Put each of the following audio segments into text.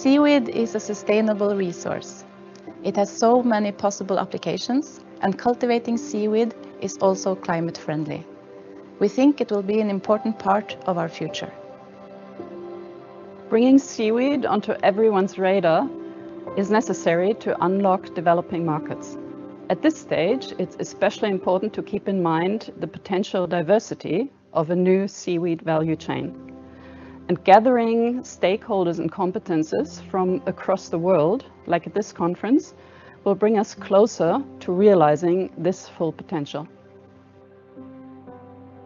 Seaweed is a sustainable resource. It has so many possible applications, and cultivating seaweed is also climate friendly. We think it will be an important part of our future. Bringing seaweed onto everyone's radar is necessary to unlock developing markets. At this stage, it's especially important to keep in mind the potential diversity of a new seaweed value chain. And gathering stakeholders and competences from across the world, like at this conference, will bring us closer to realizing this full potential.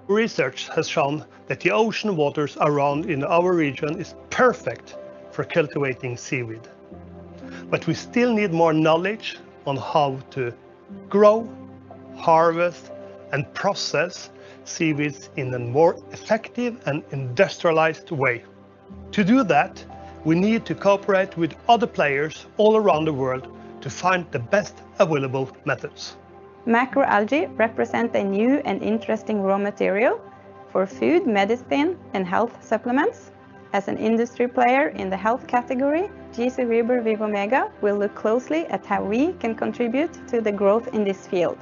Research has shown that the ocean waters around in our region is perfect for cultivating seaweed. But we still need more knowledge on how to grow, harvest, and process seaweeds in a more effective and industrialized way. To do that, we need to cooperate with other players all around the world to find the best available methods. Microalgae represent a new and interesting raw material for food, medicine, and health supplements. As an industry player in the health category, GC Rieber Vivomega will look closely at how we can contribute to the growth in this field.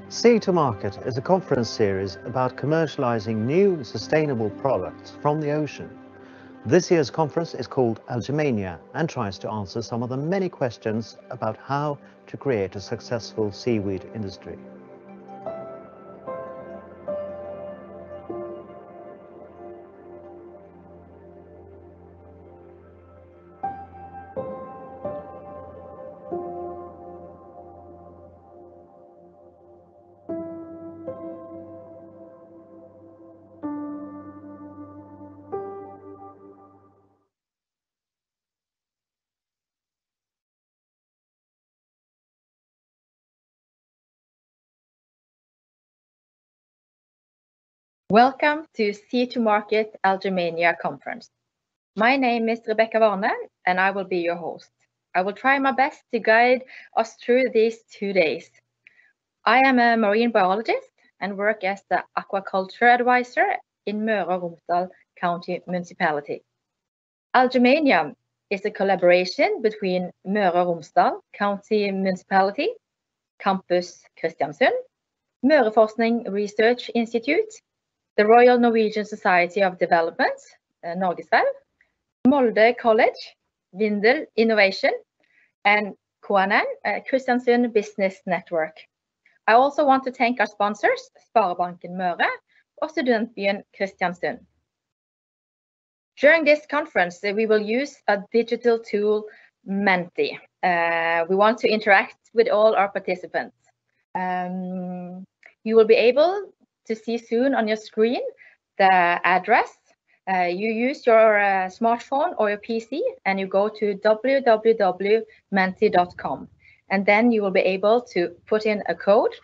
Sea to Market is a conference series about commercializing new sustainable products from the ocean. This year's conference is called Algemania and tries to answer some of the many questions about how to create a successful seaweed industry. Welcome to Sea to Market Algemania conference. My name is Rebecca Warne and I will be your host. I will try my best to guide us through these 2 days. I am a marine biologist and work as the aquaculture advisor in Møre Romsdal County Municipality. Algemania is a collaboration between Møre Romsdal County Municipality, Campus Kristiansund, Møreforsking Research Institute, the Royal Norwegian Society of Development, Norwegian, Molde College, Vindel Innovation, and KNN, Kristiansund Business Network. I also want to thank our sponsors, Sparebanken Møre og Studentbyen Kristiansund. During this conference, we will use a digital tool, Menti. We want to interact with all our participants. You will be able to see soon on your screen the address. You use your smartphone or your PC and you go to www.menti.com and then you will be able to put in a code.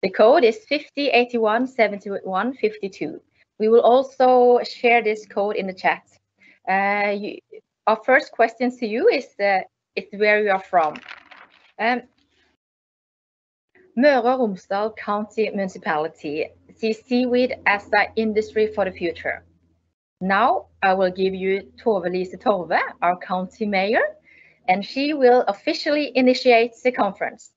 The code is 50817152. We will also share this code in the chat. Our first question to you is where you are from. Møre Romsdal County Municipality sees seaweed as an industry for the future. Now I will give you Tove Lise Torve, our county mayor, and she will officially initiate the conference.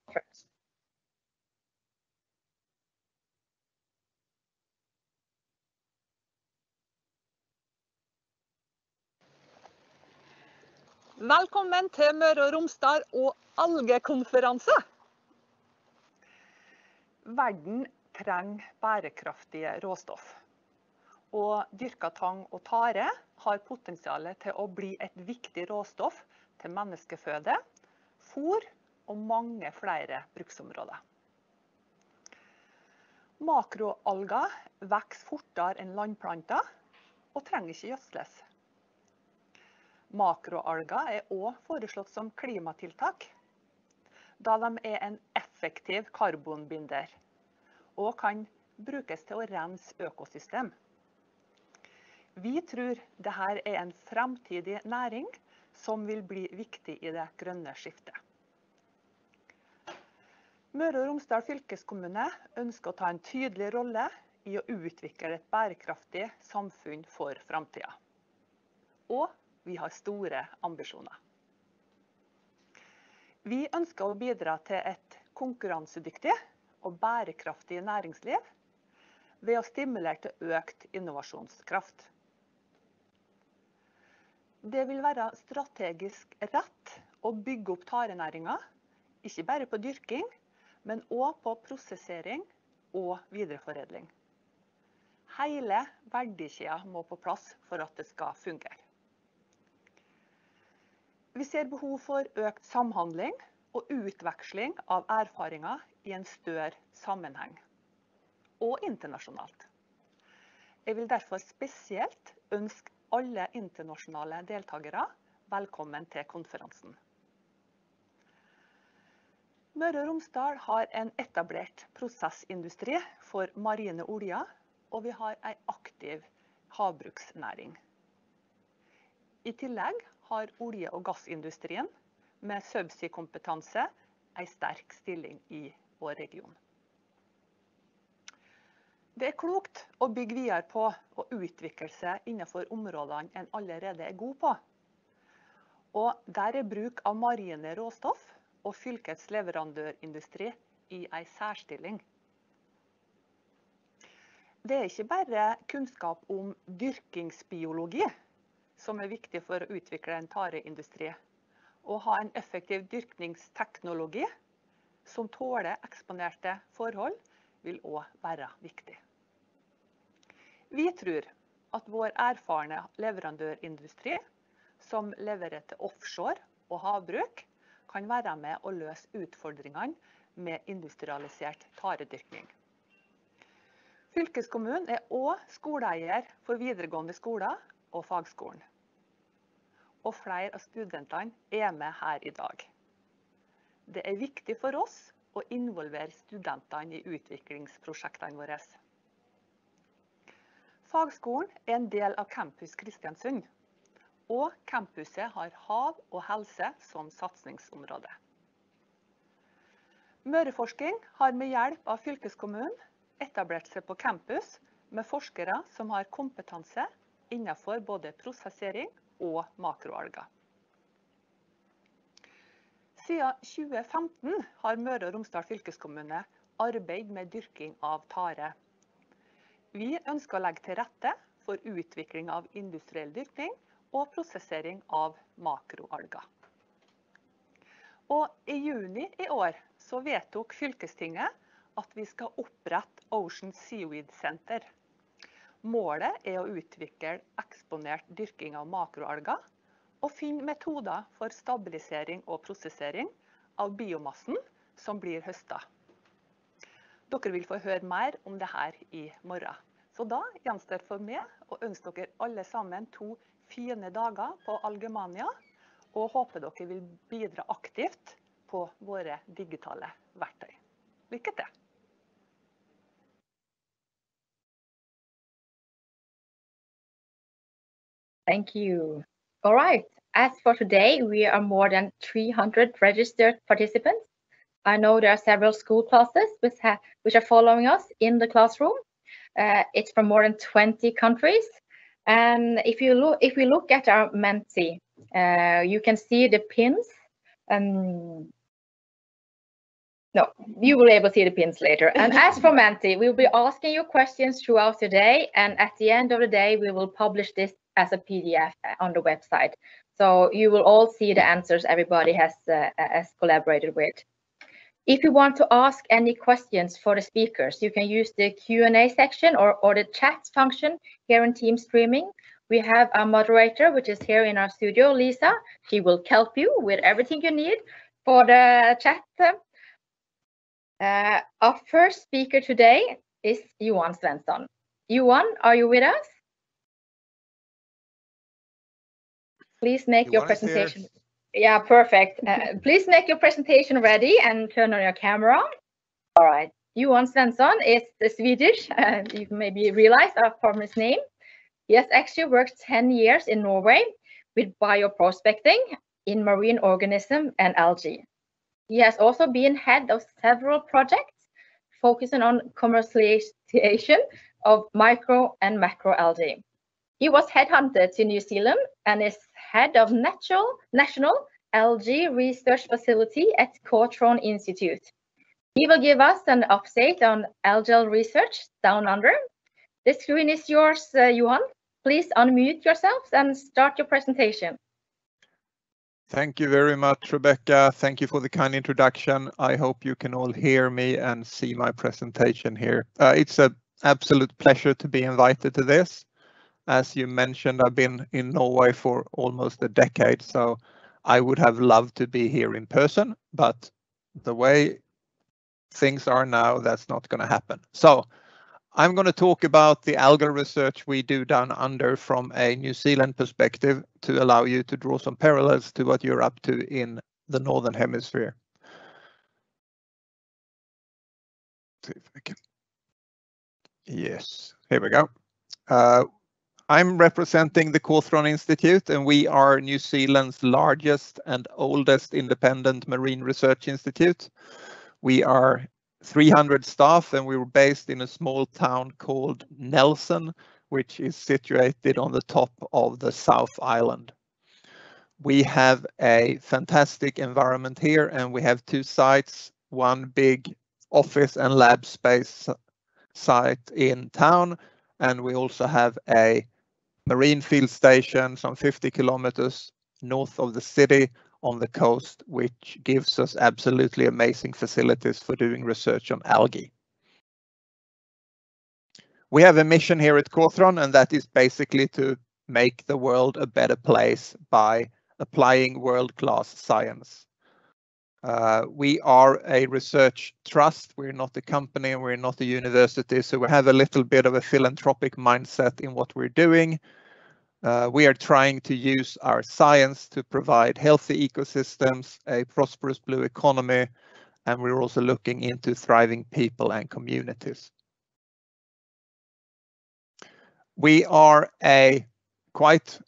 Velkommen til Møre og Romsdal og algekonferanse. Verden trenger bærekraftige råstoff. Og dyrka tang og tare har potensialet til å bli et viktig råstoff til menneskeføde, fôr og mange flere bruksområder. Makroalger vokser fortere enn landplanter og trenger ikke gjødsles. Makroalger er også foreslått som klimatiltak, da de er en effektiv karbonbinder og kan brukes til å rense økosystem. Vi tror dette er en fremtidig næring som vil bli viktig i det grønne skiftet. Møre og Romsdal fylkeskommune ønsker å ta en tydelig rolle i å utvikle et bærekraftig samfunn for fremtiden. Og vi har store ambisjoner. Vi ønsker å bidra til et konkurransedyktig og bærekraftig næringsliv ved å stimulere til økt innovasjonskraft. Det vil være strategisk rett å bygge opp tarenæringen, ikke bare på dyrking, men også på prosessering og videreforedling. Hele verdikjeden må på plass for at det skal fungere. Vi ser behov for økt samhandling og utveksling av erfaringer i en større sammenheng, og internasjonalt. Jeg vil derfor spesielt ønske alle internasjonale deltakere velkommen til konferansen. Møre og Romsdal har en etablert prosessindustri for marine oljer, og vi har en aktiv havbruksnæring. I tillegg har olje- og gassindustrien med subsea-kompetanse en sterk stilling i vår region. Det er klokt å bygge videre på og utvikle seg innenfor områdene en allerede er god på. Og der er bruk av marine råstoff og fylkets leverandørindustri i en særstilling. Det er ikke bare kunnskap om dyrkingsbiologi som er viktig for å utvikle en tareindustri. Å ha en effektiv dyrkningsteknologi som tåler eksponerte forhold vil også være viktig. Vi tror at vår erfarne leverandørindustri, som leverer til offshore og havbruk, kan være med å løse utfordringene med industrialisert taredyrkning. Fylkeskommunen er også skoleeier for videregående skoler og fagskolen. Og flere av studentene er med her i dag. Det er viktig for oss å involvere studentene i utviklingsprosjektene våre. Fagskolen er en del av campus Kristiansund, og campuset har hav og helse som satsingsområde. Møreforsking har med hjelp av fylkeskommunen etablert seg på campus med forskere som har kompetanse innenfor både prosessering og makroalger. Siden 2015 har Møre og Romsdal fylkeskommune arbeidet med dyrking av tare. Vi ønsker å legge til rette for utvikling av industriell dyrkning og prosessering av makroalger. Og i juni i år så vedtok fylkestinget at vi skal opprette Ocean Seaweed Center. Målet er å utvikle eksponert dyrking av makroalger og finne metoder for stabilisering og prosessering av biomassen som blir høstet. Dere vil få høre mer om dette i morgen. Så da gjenstår for meg å ønske dere alle sammen 2 fine dager på Algemania, og håper dere vil bidra aktivt på våre digitale verktøy. Lykke til! Thank you. All right. As for today, we are more than 300 registered participants. I know there are several school classes which are following us in the classroom. It's from more than 20 countries. And if we look at our Menti, you can see the pins. No, you will be able to see the pins later. And as for Menti, we'll be asking you questions throughout the day. And at the end of the day, we will publish this as a PDF on the website. So you will all see the answers everybody has collaborated with. If you want to ask any questions for the speakers, you can use the Q&A section or the chat function here in Team Streaming. We have a moderator, which is here in our studio, Lisa. She will help you with everything you need for the chat. Our first speaker today is Ewan Slanston. Ewan, are you with us? Please make your presentation. Yeah, perfect. Please make your presentation ready and turn on your camera. All right. Ewan Slanston is the Swedish, you maybe realize from his name. He has actually worked 10 years in Norway with bioprospecting in marine organism and algae. He has also been head of several projects focusing on commercialization of micro and macroalgae. He was headhunted to New Zealand and is head of National Algae Research Facility at Corthron Institute. He will give us an update on algal research down under. The screen is yours, Johan. Please unmute yourselves and start your presentation. Thank you very much, Rebecca. Thank you for the kind introduction. I hope you can all hear me and see my presentation here. It's an absolute pleasure to be invited to this. As you mentioned, I've been in Norway for almost a decade, so I would have loved to be here in person, but the way things are now, that's not going to happen. So I'm going to talk about the algal research we do down under from a New Zealand perspective to allow you to draw some parallels to what you're up to in the Northern Hemisphere. See if I can. Yes, here we go. I'm representing the Corthron Institute, and we are New Zealand's largest and oldest independent marine research institute. We are 300 staff, and we were based in a small town called Nelson, which is situated on the top of the South Island. We have a fantastic environment here, and we have two sites, one big office and lab space site in town, and we also have a marine field station some 50 kilometers north of the city on the coast, which gives us absolutely amazing facilities for doing research on algae. We have a mission here at Corthron, and that is basically to make the world a better place by applying world-class science. We are a research trust. We're not a company and we're not a university, so we have a little bit of a philanthropic mindset in what we're doing. We are trying to use our science to provide healthy ecosystems, a prosperous blue economy, and we're also looking into thriving people and communities. We are a quite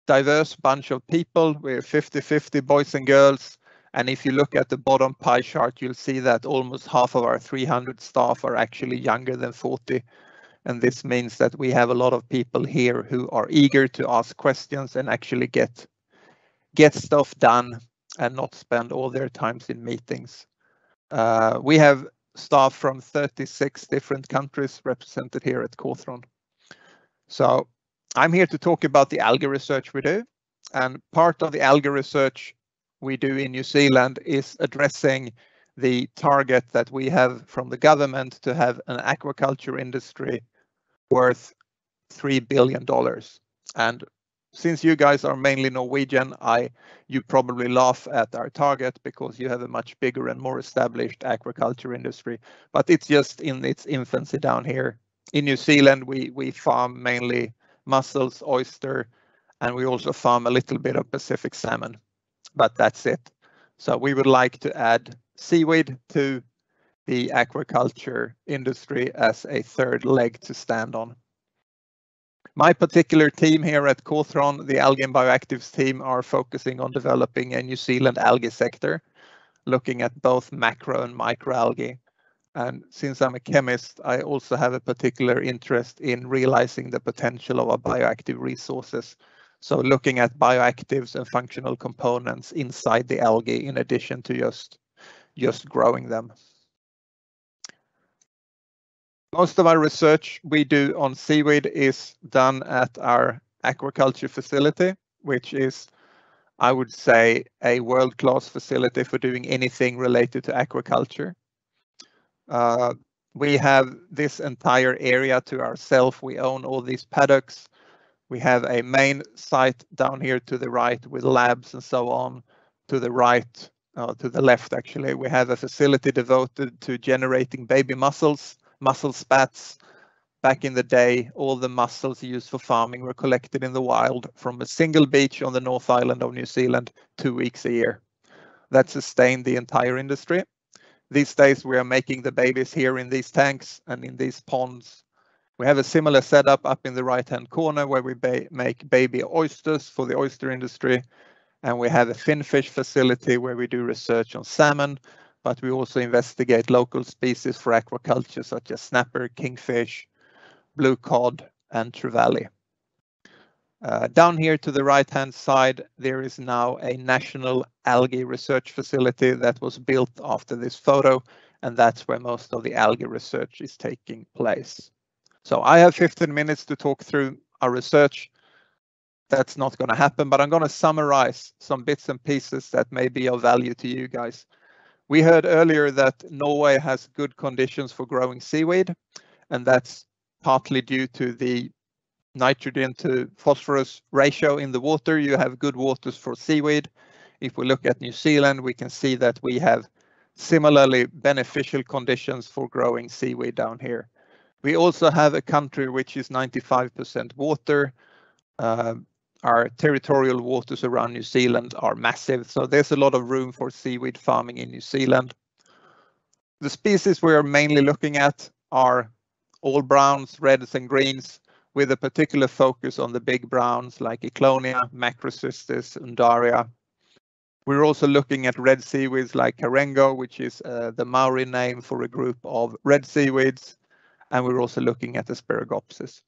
diverse bunch of people. We're 50-50 boys and girls. And if you look at the bottom pie chart, you'll see that almost half of our 300 staff are actually younger than 40. And this means that we have a lot of people here who are eager to ask questions and actually get stuff done and not spend all their times in meetings. We have staff from 36 different countries represented here at Corthron. So I'm here to talk about the algae research we do. And part of the algae research we do in New Zealand is addressing the target that we have from the government to have an aquaculture industry worth $3 billion. And since you guys are mainly Norwegian, you probably laugh at our target because you have a much bigger and more established aquaculture industry, but it's just in its infancy down here. In New Zealand, we farm mainly mussels, oyster, and we also farm a little bit of Pacific salmon, but that's it. So we would like to add seaweed to the aquaculture industry as a third leg to stand on. My particular team here at Corthron, the Algae and Bioactives team, are focusing on developing a New Zealand algae sector, looking at both macro and microalgae. And since I'm a chemist, I also have a particular interest in realizing the potential of our bioactive resources. So looking at bioactives and functional components inside the algae in addition to just growing them. Most of our research we do on seaweed is done at our aquaculture facility, which is, I would say, a world-class facility for doing anything related to aquaculture. We have this entire area to ourselves. We own all these paddocks. We have a main site down here to the right with labs and so on. To the right, to the left actually, we have a facility devoted to generating baby mussels, mussel spats. Back in the day, all the mussels used for farming were collected in the wild from a single beach on the North Island of New Zealand 2 weeks a year. That sustained the entire industry. These days we are making the babies here in these tanks and in these ponds. We have a similar setup up in the right-hand corner where we make baby oysters for the oyster industry. And we have a finfish facility where we do research on salmon, but we also investigate local species for aquaculture such as snapper, kingfish, blue cod, and trevally. Down here to the right-hand side, there is now a national algae research facility that was built after this photo, and that's where most of the algae research is taking place. So I have 15 minutes to talk through our research. That's not going to happen, but I'm going to summarize some bits and pieces that may be of value to you guys. We heard earlier that Norway has good conditions for growing seaweed, and that's partly due to the nitrogen to phosphorus ratio in the water. You have good waters for seaweed. If we look at New Zealand, we can see that we have similarly beneficial conditions for growing seaweed down here. We also have a country which is 95% water. Our territorial waters around New Zealand are massive, so there's a lot of room for seaweed farming in New Zealand. The species we are mainly looking at are all browns, reds and greens, with a particular focus on the big browns like Eclonia, Macrocystis, Undaria. We're also looking at red seaweeds like Carengo, which is the Maori name for a group of red seaweeds, and we're also looking at Aspergopsis.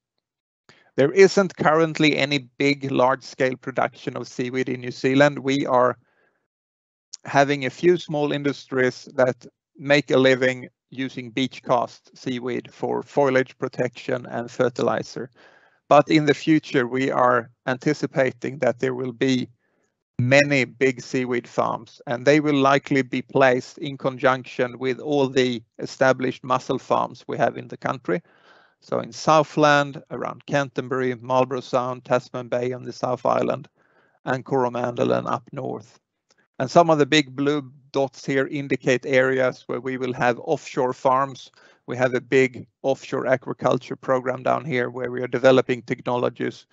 There isn't currently any big large-scale production of seaweed in New Zealand. We are having a few small industries that make a living using beach cast seaweed for foliage protection and fertilizer. But in the future, we are anticipating that there will be many big seaweed farms, and they will likely be placed in conjunction with all the established mussel farms we have in the country. So in Southland, around Canterbury, Marlborough Sound, Tasman Bay on the South Island, and Coromandel and up north. And some of the big blue dots here indicate areas where we will have offshore farms. We have a big offshore aquaculture program down here where we are developing technologies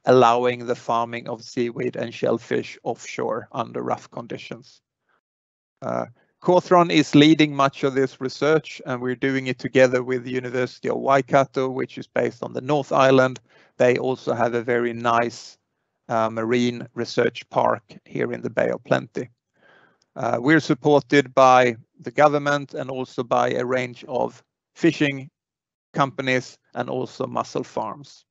allowing the farming of seaweed and shellfish offshore under rough conditions. Corthron is leading much of this research, and we're doing it together with the University of Waikato, which is based on the North Island. They also have a very nice marine research park here in the Bay of Plenty. We're supported by the government and also by a range of fishing companies and also mussel farms.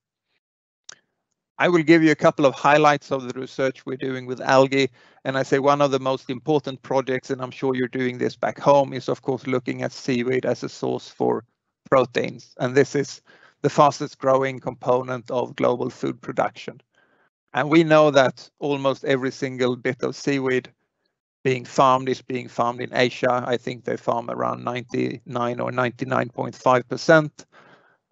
I will give you a couple of highlights of the research we're doing with algae. And I say one of the most important projects, and I'm sure you're doing this back home, is of course looking at seaweed as a source for proteins. And this is the fastest growing component of global food production. And we know that almost every single bit of seaweed being farmed is being farmed in Asia. I think they farm around 99 or 99.5%.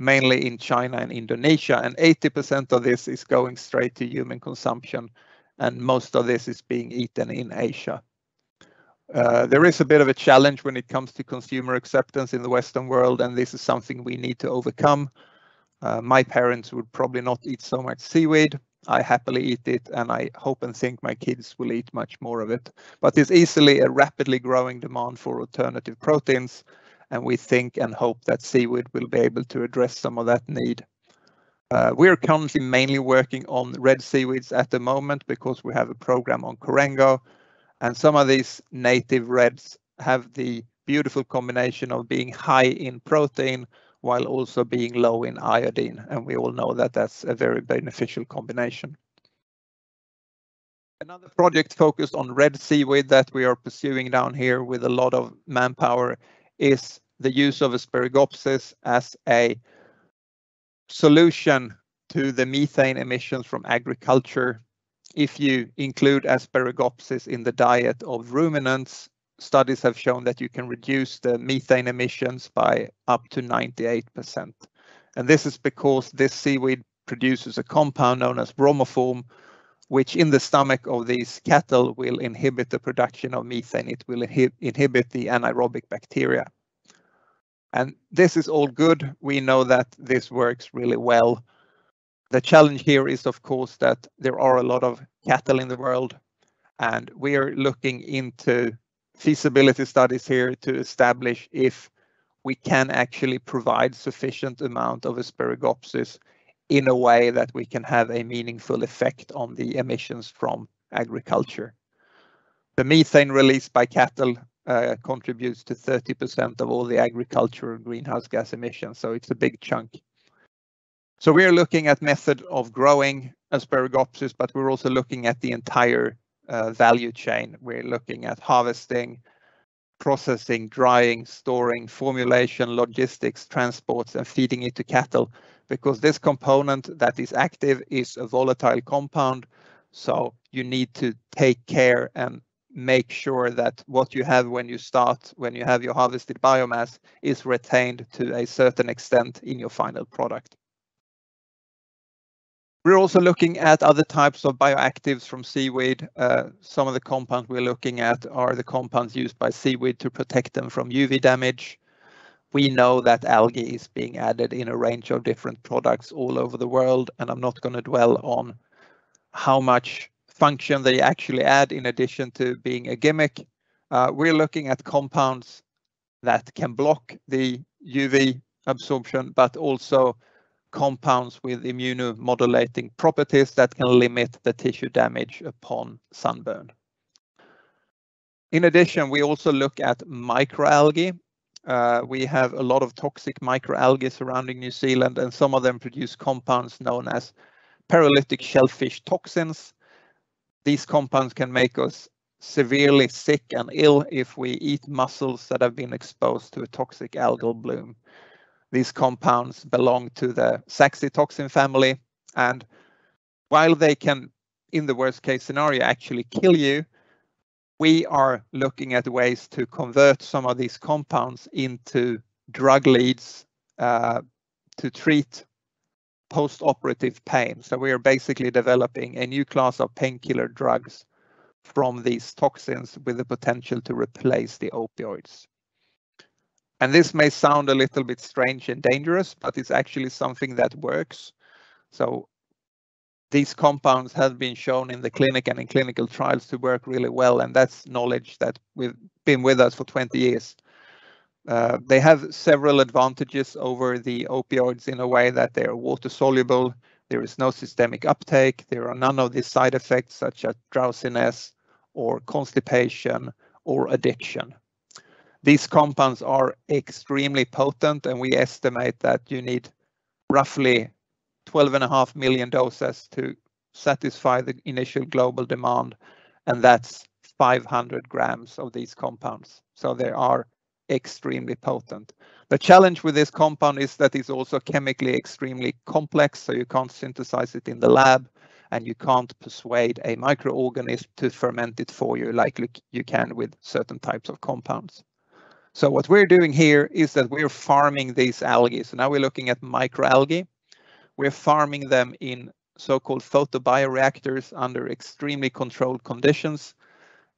Mainly in China and Indonesia, and 80% of this is going straight to human consumption, and most of this is being eaten in Asia. There is a bit of a challenge when it comes to consumer acceptance in the Western world, and this is something we need to overcome. My parents would probably not eat so much seaweed. I happily eat it, and I hope and think my kids will eat much more of it. But there's easily a rapidly growing demand for alternative proteins, and we think and hope that seaweed will be able to address some of that need. We are currently mainly working on red seaweeds at the moment because we have a program on Carengo, and some of these native reds have the beautiful combination of being high in protein while also being low in iodine, and we all know that that's a very beneficial combination. Another project focused on red seaweed that we are pursuing down here with a lot of manpower is the use of Aspergopsis as a solution to the methane emissions from agriculture. If you include Aspergopsis in the diet of ruminants, studies have shown that you can reduce the methane emissions by up to 98%. And this is because this seaweed produces a compound known as bromoform, which in the stomach of these cattle will inhibit the production of methane. It will inhibit the anaerobic bacteria. And this is all good. We know that this works really well. The challenge here is, of course, that there are a lot of cattle in the world, and we are looking into feasibility studies here to establish if we can actually provide sufficient amount of Aspergopsis in a way that we can have a meaningful effect on the emissions from agriculture. The methane released by cattle contributes to 30% of all the agricultural greenhouse gas emissions, so it's a big chunk. So we're looking at method of growing Aspergillus, but we're also looking at the entire value chain. We're looking at harvesting, processing, drying, storing, formulation, logistics, transports, and feeding it to cattle, because this component that is active is a volatile compound. So you need to take care and make sure that what you have when you have your harvested biomass is retained to a certain extent in your final product. We're also looking at other types of bioactives from seaweed. Some of the compounds we're looking at are the compounds used by seaweed to protect them from UV damage. We know that algae is being added in a range of different products all over the world, and I'm not going to dwell on how much function they actually add in addition to being a gimmick. We're looking at compounds that can block the UV absorption, but also compounds with immunomodulating properties that can limit the tissue damage upon sunburn. In addition, we also look at microalgae. We have a lot of toxic microalgae surrounding New Zealand, and some of them produce compounds known as paralytic shellfish toxins. These compounds can make us severely sick and ill if we eat mussels that have been exposed to a toxic algal bloom. These compounds belong to the saxitoxin family, and while they can, in the worst case scenario, actually kill you, we are looking at ways to convert some of these compounds into drug leads to treat post-operative pain. So we are basically developing a new class of painkiller drugs from these toxins with the potential to replace the opioids. And this may sound a little bit strange and dangerous, but it's actually something that works. So these compounds have been shown in the clinic and in clinical trials to work really well, and that's knowledge that we've been with us for 20 years. They have several advantages over the opioids in a way that they are water soluble, there is no systemic uptake, there are none of these side effects such as drowsiness or constipation or addiction. These compounds are extremely potent, and we estimate that you need roughly 12.5 million doses to satisfy the initial global demand, and that's 500 grams of these compounds. So they are extremely potent. The challenge with this compound is that it's also chemically extremely complex, so you can't synthesize it in the lab, and you can't persuade a microorganism to ferment it for you like you can with certain types of compounds. So what we're doing here is that we're farming these algae. So now we're looking at microalgae. We're farming them in so-called photobioreactors under extremely controlled conditions.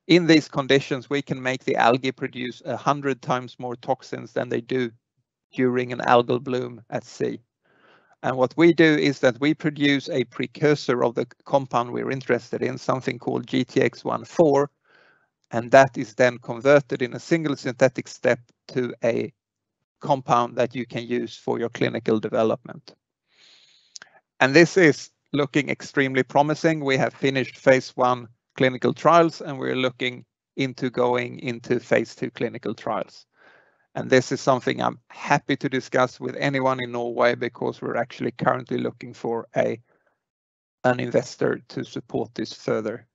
In these conditions, we can make the algae produce 100 times more toxins than they do during an algal bloom at sea. And what we do is that we produce a precursor of the compound we're interested in, something called GTX14, and that is then converted in a single synthetic step to a compound that you can use for your clinical development. And this is looking extremely promising. We have finished phase 1 clinical trials, and we're looking into going into phase 2 clinical trials. And this is something I'm happy to discuss with anyone in Norway, because we're actually currently looking for an investor to support this further.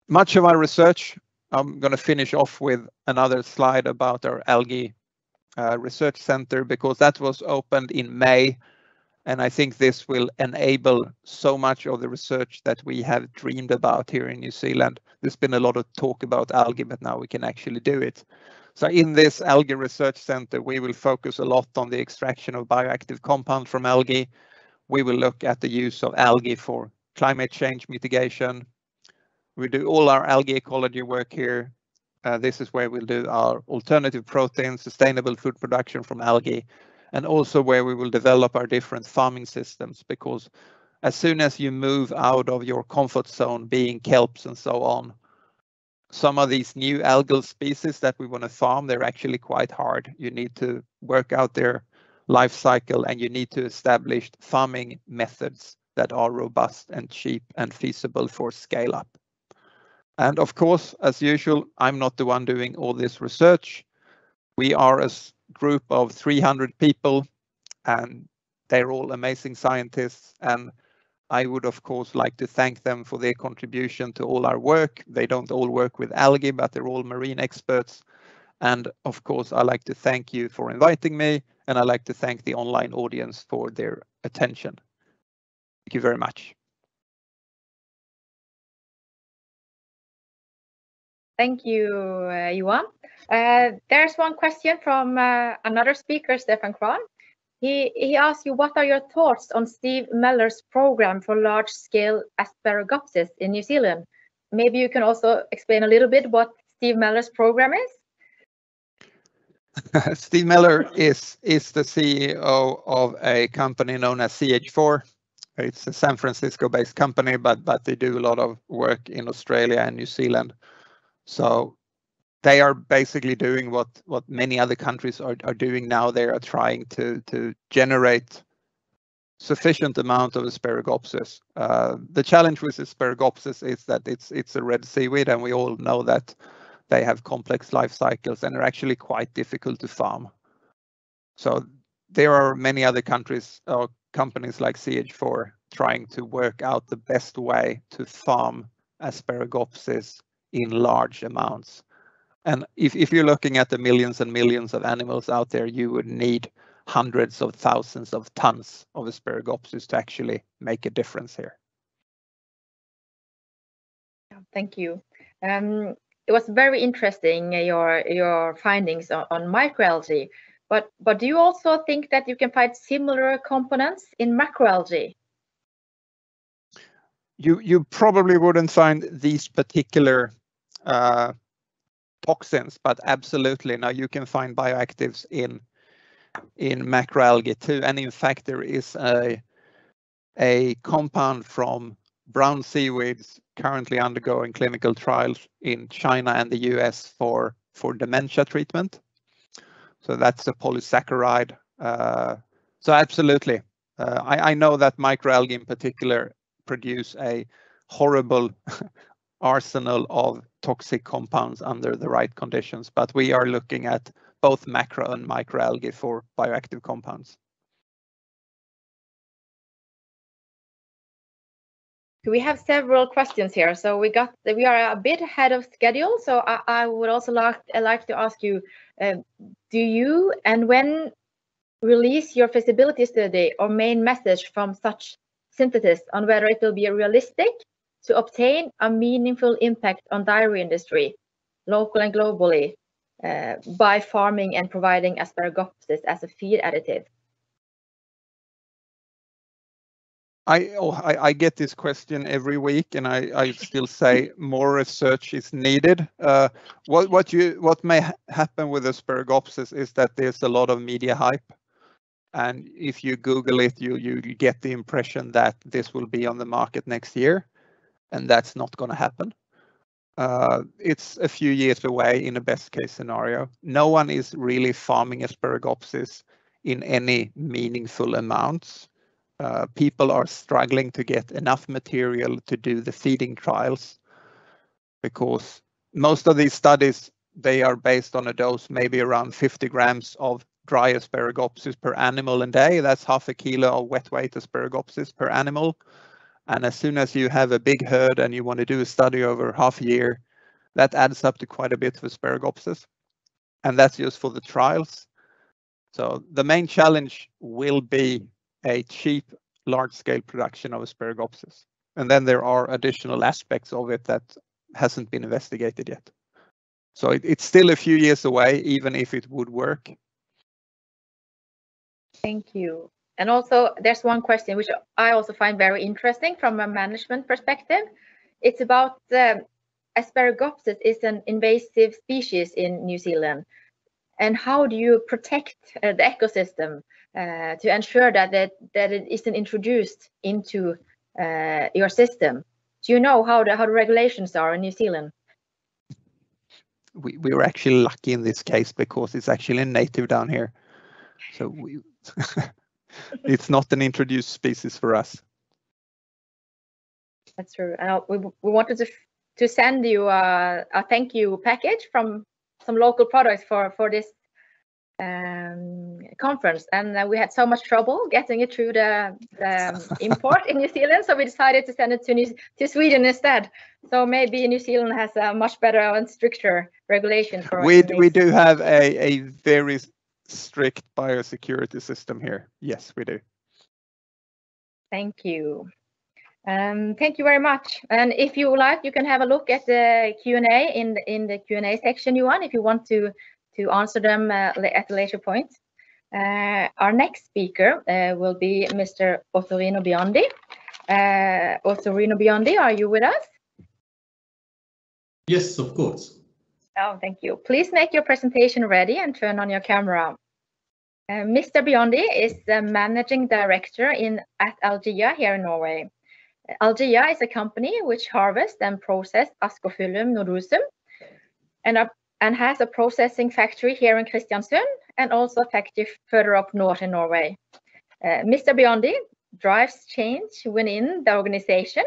Much of our research, I'm going to finish off with another slide about our algae research center, because that was opened in May. And I think this will enable so much of the research that we have dreamed about here in New Zealand. There's been a lot of talk about algae, but now we can actually do it. So in this algae research center, we will focus a lot on the extraction of bioactive compounds from algae. We will look at the use of algae for climate change mitigation. We do all our algae ecology work here. This is where we'll do our alternative proteins, sustainable food production from algae, and also where we will develop our different farming systems, because as soon as you move out of your comfort zone, being kelps and so on, some of these new algal species that we want to farm, they're actually quite hard. You need to work out their life cycle, and you need to establish farming methods that are robust and cheap and feasible for scale up. And of course, as usual, I'm not the one doing all this research. We are a group of 300 people, and they're all amazing scientists, and I would of course like to thank them for their contribution to all our work. They don't all work with algae, but they're all marine experts. And of course, I like to thank you for inviting me, and I like to thank the online audience for their attention. Thank you very much. Thank you, Ewan. There's one question from another speaker, Stefan Khan. He asked you, what are your thoughts on Steve Mellor's program for large-scale Aspergopsis in New Zealand? Maybe you can also explain a little bit what Steve Mellor's program is. Steve Miller is the CEO of a company known as CH4. It's a San Francisco-based company, but they do a lot of work in Australia and New Zealand. So they are basically doing what many other countries are doing now. They are trying to generate sufficient amount of Aspergopsis. The challenge with Aspergopsis is that it's a red seaweed, and we all know that they have complex life cycles and are actually quite difficult to farm. So there are many other countries or companies like CH4 trying to work out the best way to farm Aspergopsis in large amounts. And if you're looking at the millions and millions of animals out there, you would need hundreds of thousands of tons of Aspergopsis to actually make a difference here. Thank you. It was very interesting, your findings on microalgae, but do you also think that you can find similar components in macroalgae? You probably wouldn't find these particular toxins, but absolutely. Now you can find bioactives in macroalgae too, and in fact there is a compound from brown seaweeds currently undergoing clinical trials in China and the US for dementia treatment. So that's a polysaccharide. So absolutely, I know that microalgae in particular produce a horrible arsenal of toxic compounds under the right conditions, but we are looking at both macro and microalgae for bioactive compounds. We have several questions here, so we are a bit ahead of schedule. So I would also like to ask you, do you and when release your feasibility study or main message from such synthesis on whether it will be realistic to obtain a meaningful impact on dairy industry, local and globally, by farming and providing Aspergopsis as a feed additive? I get this question every week, and I still say more research is needed. What may happen with Aspergopsis is that there's a lot of media hype, and if you Google it, you get the impression that this will be on the market next year, and that's not going to happen. It's a few years away in a best case scenario. No one is really farming Aspergopsis in any meaningful amounts. People are struggling to get enough material to do the feeding trials, because most of these studies, they are based on a dose maybe around 50 grams of dry Aspergopsis per animal a day. That's half a kilo of wet weight Aspergopsis per animal. And as soon as you have a big herd and you want to do a study over half a year, that adds up to quite a bit of Aspergopsis. And that's just for the trials. So the main challenge will be a cheap, large-scale production of Aspergopsis. And then there are additional aspects of it that hasn't been investigated yet. So it's still a few years away, even if it would work. Thank you. And also, there's one question which I also find very interesting from a management perspective. It's about Aspergopsis is an invasive species in New Zealand. And how do you protect the ecosystem to ensure that it isn't introduced into your system? Do you know how the regulations are in New Zealand? We were actually lucky in this case because it's actually a native down here. So it's not an introduced species for us. That's true. And we wanted to send you a thank you package from some local products for this conference, and we had so much trouble getting it through the import in New Zealand, so we decided to send it to Sweden instead. So maybe New Zealand has a much better and stricter regulation for we do have a very strict biosecurity system here. Yes, we do. Thank you. Thank you very much. And if you like, you can have a look at the Q&A in the Q&A section, Ewan, if you want to answer them at a later point. Our next speaker will be Mr. Ottorino Biondi. Ottorino Biondi, are you with us? Yes, of course. Oh, thank you. Please make your presentation ready and turn on your camera. Mr. Biondi is the Managing Director at Algae here in Norway. Algae is a company which harvests and processes Ascophyllum nodosum and has a processing factory here in Kristiansund and also a factory further up north in Norway. Mr. Biondi drives change within the organization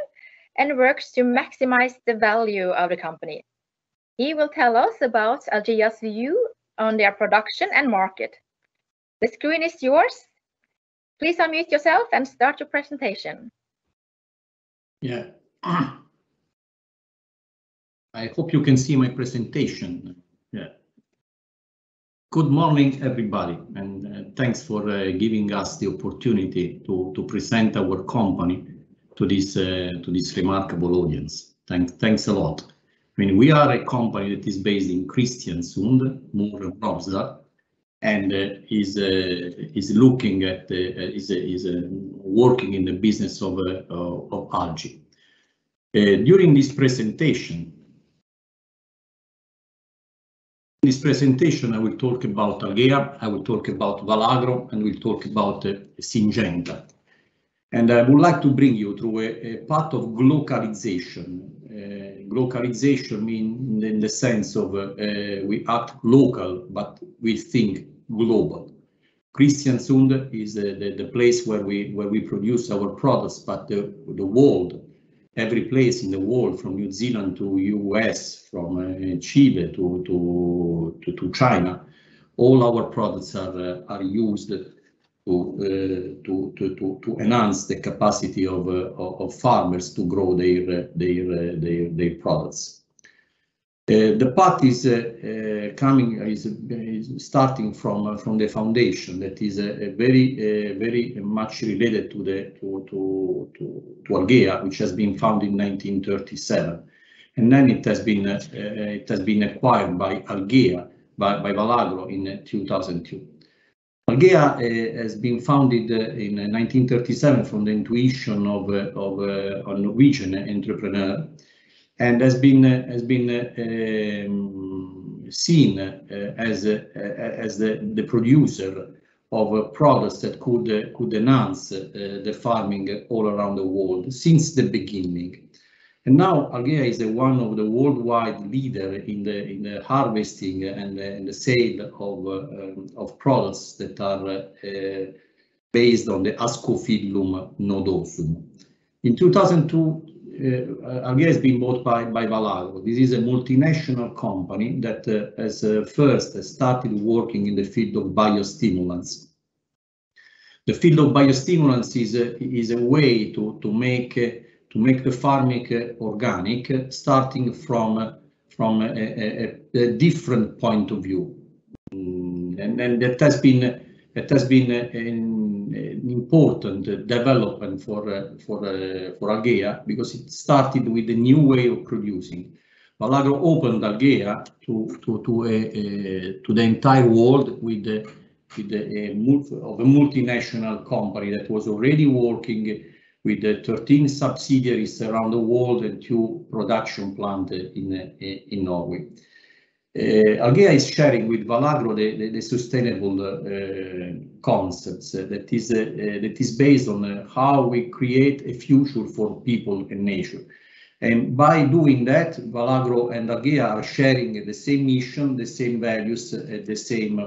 and works to maximize the value of the company. He will tell us about Algae's view on their production and market. The screen is yours. Please unmute yourself and start your presentation. Yeah. I hope you can see my presentation. Yeah. Good morning, everybody, and thanks for giving us the opportunity to present our company to this remarkable audience. Thanks a lot. I mean, we are a company that is based in Kristiansund, Møre, Romsdal, and is looking at is working in the business of algae. During this presentation, I will talk about Algae, I will talk about Valagro, and we'll talk about Syngenta. And I would like to bring you through a path of glocalization. Glocalization means in the sense of we act local, but we think global. Kristiansund is the place where we produce our products, but the world, every place in the world, from New Zealand to US, from Chile to China, all our products are used to enhance the capacity of farmers to grow their products. The path is starting from the foundation that is very much related to Algae, which has been founded in 1937, and then it has been acquired by Algae by Valagro in 2002. Algae has been founded in 1937 from the intuition of a Norwegian entrepreneur, and has been seen as the producer of products that could enhance the farming all around the world since the beginning. And now Algae is one of the worldwide leader in the harvesting and the sale of products that are based on the Ascophyllum nodosum. In 2002, Algae has been bought by Valagro. This is a multinational company that has first started working in the field of biostimulants. The field of biostimulants is a way to make the farming organic, starting from a different point of view, and that has been an important development for Algae, because it started with a new way of producing. Valagro opened Algae to the entire world with a multinational company that was already working with 13 subsidiaries around the world and 2 production plants in Norway. Algae is sharing with Valagro the sustainable concepts that is based on how we create a future for people and nature. And by doing that, Valagro and Algae are sharing the same mission, the same values, the same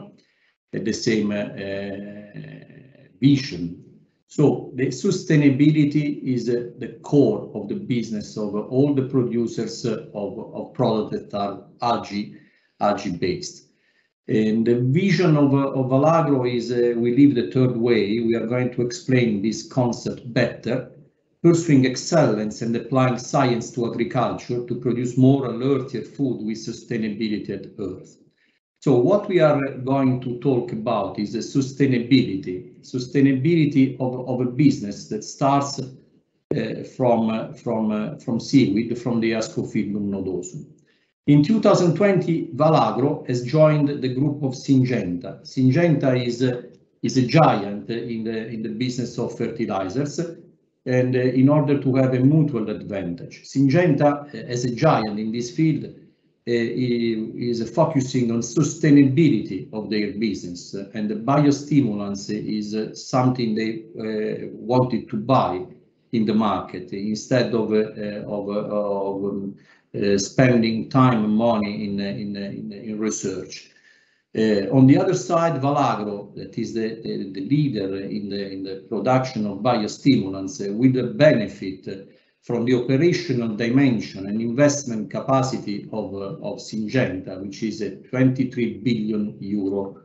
vision. So the sustainability is the core of the business of all the producers of products that are algae based. And the vision of Valagro is we live the third way. We are going to explain this concept better, pursuing excellence and applying science to agriculture to produce more and healthier food with sustainability at Earth. So what we are going to talk about is the sustainability of a business that starts from seaweed, from the Ascophyllum nodosum. In 2020, Valagro has joined the group of Syngenta. Syngenta is a giant in the business of fertilizers, and in order to have a mutual advantage. Syngenta, as a giant in this field, is focusing on sustainability of their business, and the biostimulants is something they wanted to buy in the market instead of spending time and money in research. On the other side, Valagro, that is the leader in the production of biostimulants, will benefit from the operational dimension and investment capacity of Syngenta, which is a 23 billion euro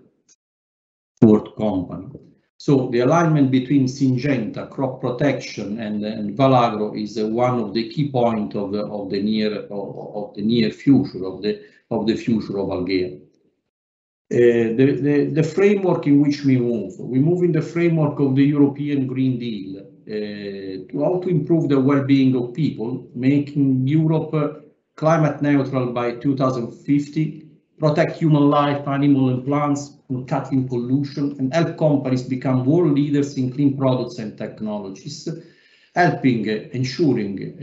worth company. So the alignment between Syngenta, crop protection, and Valagro is one of the key points of the near future of the future of Algae. The framework in which we move in the framework of the European Green Deal to how to improve the well-being of people, making Europe climate neutral by 2050, protect human life, animal and plants, and cutting pollution, and help companies become world leaders in clean products and technologies, helping ensuring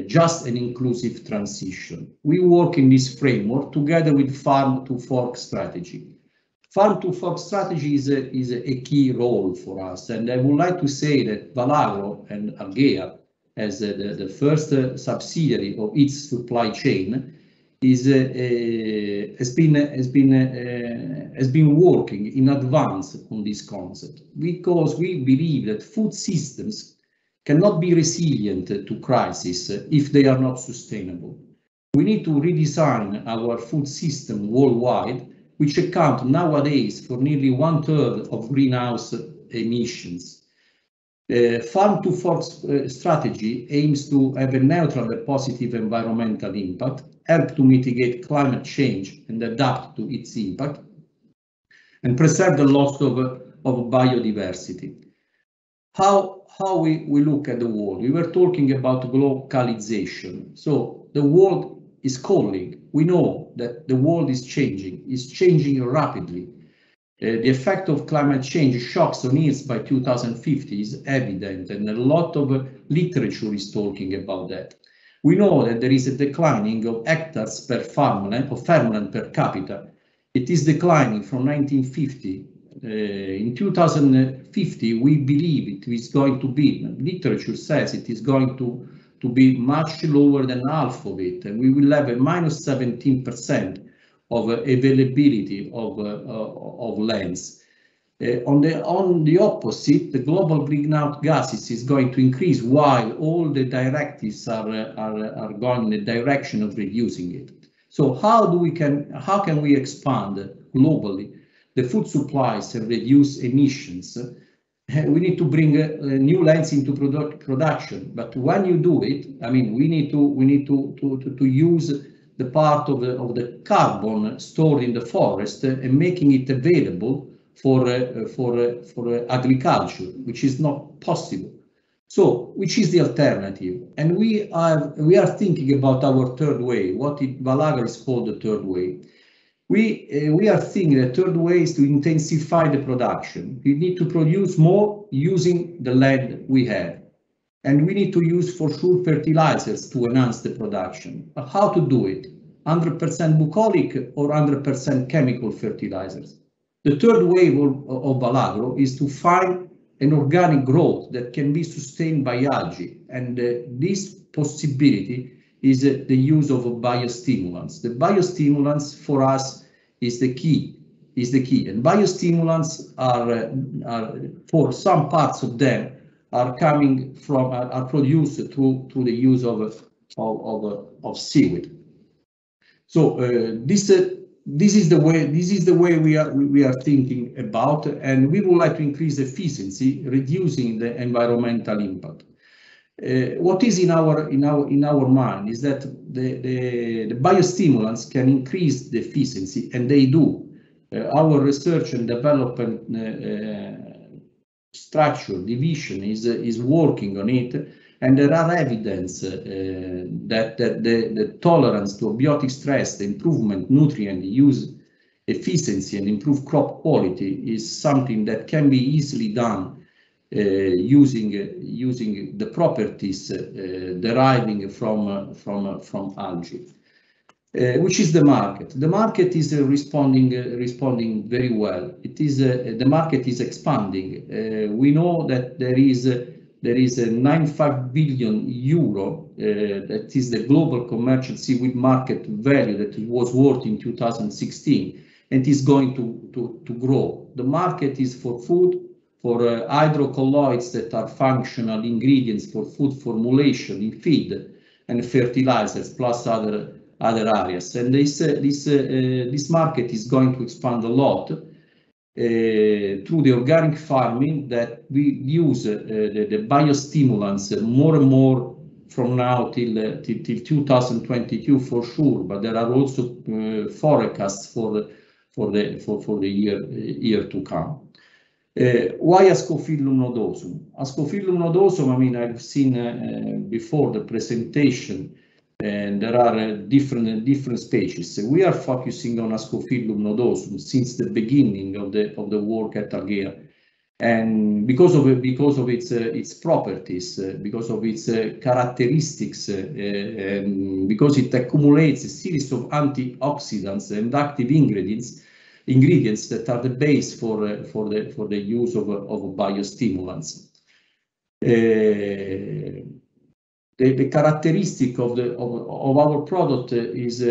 just and inclusive transition. We work in this framework together with Farm to Fork strategy. Farm to Fork strategy is a key role for us, and I would like to say that Valagro and Algae, as the first subsidiary of its supply chain, has been working in advance on this concept, because we believe that food systems cannot be resilient to crisis if they are not sustainable. We need to redesign our food system worldwide, which account nowadays for nearly 1/3 of greenhouse emissions. Farm to Fork strategy aims to have a neutral and positive environmental impact, help to mitigate climate change and adapt to its impact, and preserve the loss of biodiversity. How we look at the world? We were talking about globalization. So the world is calling. We know that the world is changing rapidly. The effect of climate change shocks on Earth by 2050 is evident, and a lot of literature is talking about that. We know that there is a declining of hectares per farmland, of farmland per capita. It is declining from 1950. In 2050, we believe it is going to be, literature says it is going to be much lower than half of it, and we will have a -17% of availability of lands. On the opposite, the global greenhouse gases is going to increase, while all the directives are going in the direction of reducing it. So how can we expand globally the food supplies and reduce emissions? We need to bring new lands into production, but when you do it, I mean, we need to use the part of the carbon stored in the forest and making it available for agriculture, which is not possible. So, which is the alternative? And we are thinking about our third way. What Valagro is called the third way. We are thinking the third way is to intensify the production. We need to produce more using the land we have. And we need to use, for sure, fertilizers to enhance the production. But how to do it? 100% bucolic or 100% chemical fertilizers? The third wave of Valagro is to find an organic growth that can be sustained by algae. And this possibility is the use of biostimulants. The biostimulants for us is the key. And biostimulants are for some parts of them are coming from are produced through the use of seaweed. So this this is the way we are thinking about, and we would like to increase efficiency, reducing the environmental impact. What is in our mind is that the biostimulants can increase the efficiency, and they do. Our research and development structure division is working on it, and there are evidence that the tolerance to abiotic stress, the improvement nutrient use efficiency, and improved crop quality is something that can be easily done using the properties deriving from algae. Which is the market? The market is responding very well. It is the market is expanding. We know that there is a 95 billion euro that is the global commercial seaweed market value that was worth in 2016, and is going to grow. The market is for food, for hydrocolloids that are functional ingredients for food formulation in feed and fertilizers, plus other areas. And this market is going to expand a lot through the organic farming that we use the biostimulants more and more from now till 2022 for sure, but there are also forecasts for the year to come. Why Ascophyllum nodosum? Ascophyllum nodosum, I mean, I've seen before the presentation, and there are different species. We are focusing on Ascophyllum nodosum since the beginning of the work at Algae, and because of its properties, because of its characteristics, and because it accumulates a series of antioxidants and active ingredients that are the base for the use of biostimulants. The characteristic of our product is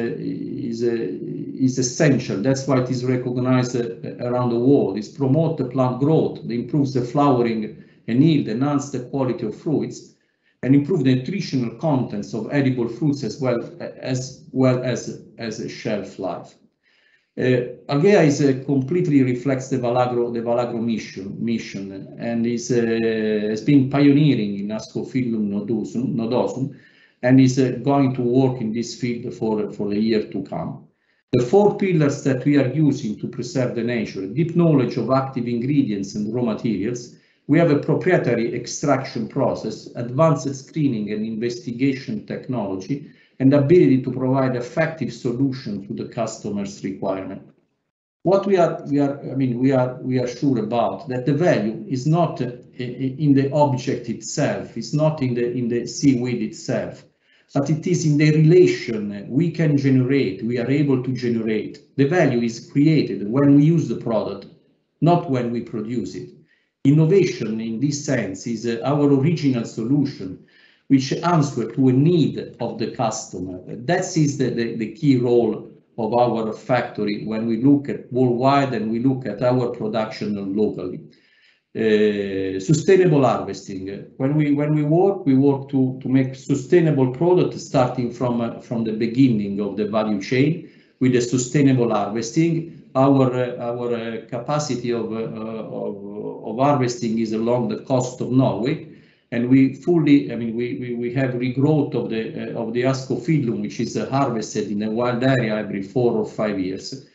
essential. That's why it is recognized around the world. It promotes the plant growth, it improves the flowering and yield, enhance the quality of fruits, and improve the nutritional contents of edible fruits as well as shelf life. Algae completely reflects the Valagro mission, and has been pioneering in Ascophyllum nodosum, and is going to work in this field for the year to come. The 4 pillars that we are using to preserve the nature: deep knowledge of active ingredients and raw materials. We have a proprietary extraction process, advanced screening and investigation technology, and ability to provide effective solution to the customer's requirement. What we are sure about that the value is not in the object itself, it's not in the seaweed itself, but it is in the relation we are able to generate. The value is created when we use the product, not when we produce it. Innovation in this sense is our original solution, which answer to a need of the customer. That is the key role of our factory when we look at worldwide and we look at our production locally. Sustainable harvesting. When we work to make sustainable product starting from the beginning of the value chain with the sustainable harvesting. Our capacity of harvesting is along the coast of Norway. And we have regrowth of the Ascophyllum, which is harvested in a wild area every 4 or 5 years.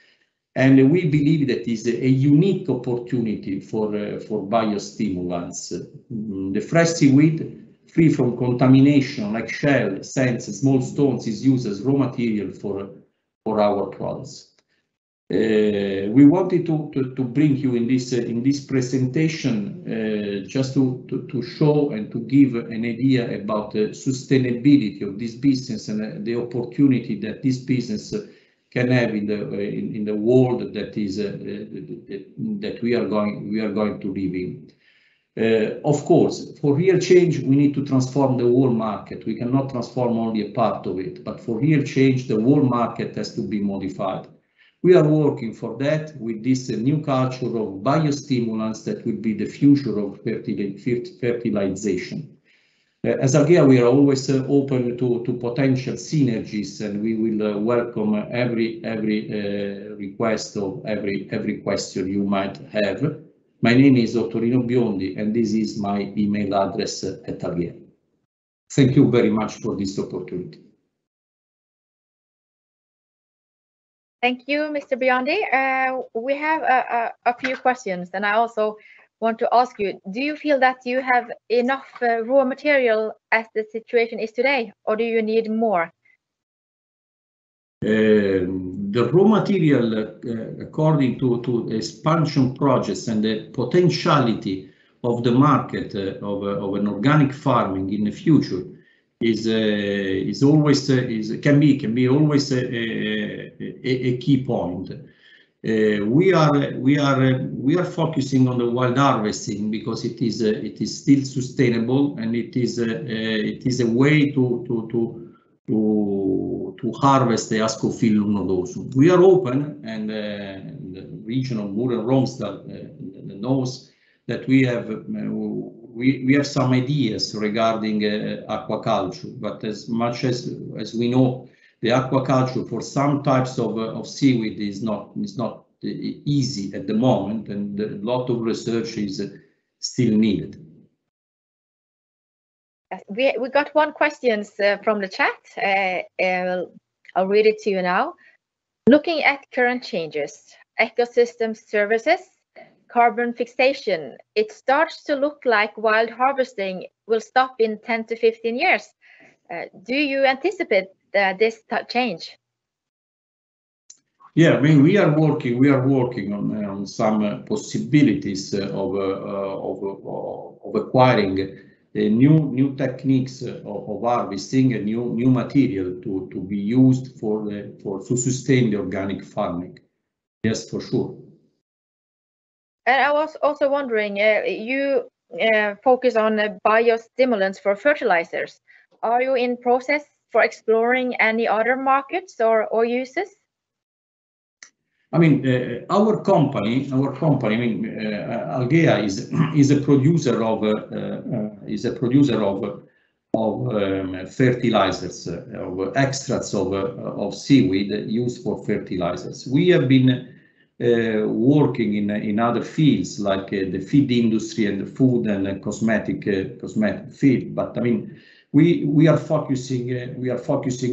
And we believe that is a unique opportunity for biostimulants. The fresh seaweed, free from contamination like shell, sands, small stones, is used as raw material for our products. We wanted to bring you in this presentation just to show and to give an idea about the sustainability of this business and the opportunity that this business can have in the world that is that we are going to live in. Of course, for real change, we need to transform the whole market. We cannot transform only a part of it, but for real change, the whole market has to be modified. We are working for that with this new culture of biostimulants that will be the future of fertilization. As Algae, we are always open to potential synergies, and we will welcome every request or every question you might have. My name is Ottorino Biondi, and this is my email address at Algae. Thank you very much for this opportunity. Thank you, Mr. Biondi. We have a few questions, and I also want to ask you, do you feel that you have enough raw material as the situation is today, or do you need more? The raw material, according to expansion projects and the potentiality of the market of an organic farming in the future, is always can be always a key point. We are focusing on the wild harvesting because it is still sustainable, and it is a way to harvest the Ascophyllum nodosum. We are open, and the region of Møre and Romsdal knows that we have some ideas regarding aquaculture, but as much as we know, the aquaculture for some types of seaweed is not easy at the moment, and a lot of research is still needed. We got one question from the chat. I'll read it to you now. Looking at current changes, ecosystem services, carbon fixation, it starts to look like wild harvesting will stop in 10 to 15 years. Do you anticipate this change? Yeah, I mean, we are working on some possibilities of acquiring new techniques of harvesting and new material to be used to sustain the organic farming. Yes, for sure. And I was also wondering, you focus on biostimulants for fertilizers. Are you in process for exploring any other markets or uses? I mean, our company. I mean, Algae is a producer of fertilizers, of extracts of seaweed used for fertilizers. We have been working in other fields like the feed industry and the food and cosmetic field. But I mean, we are focusing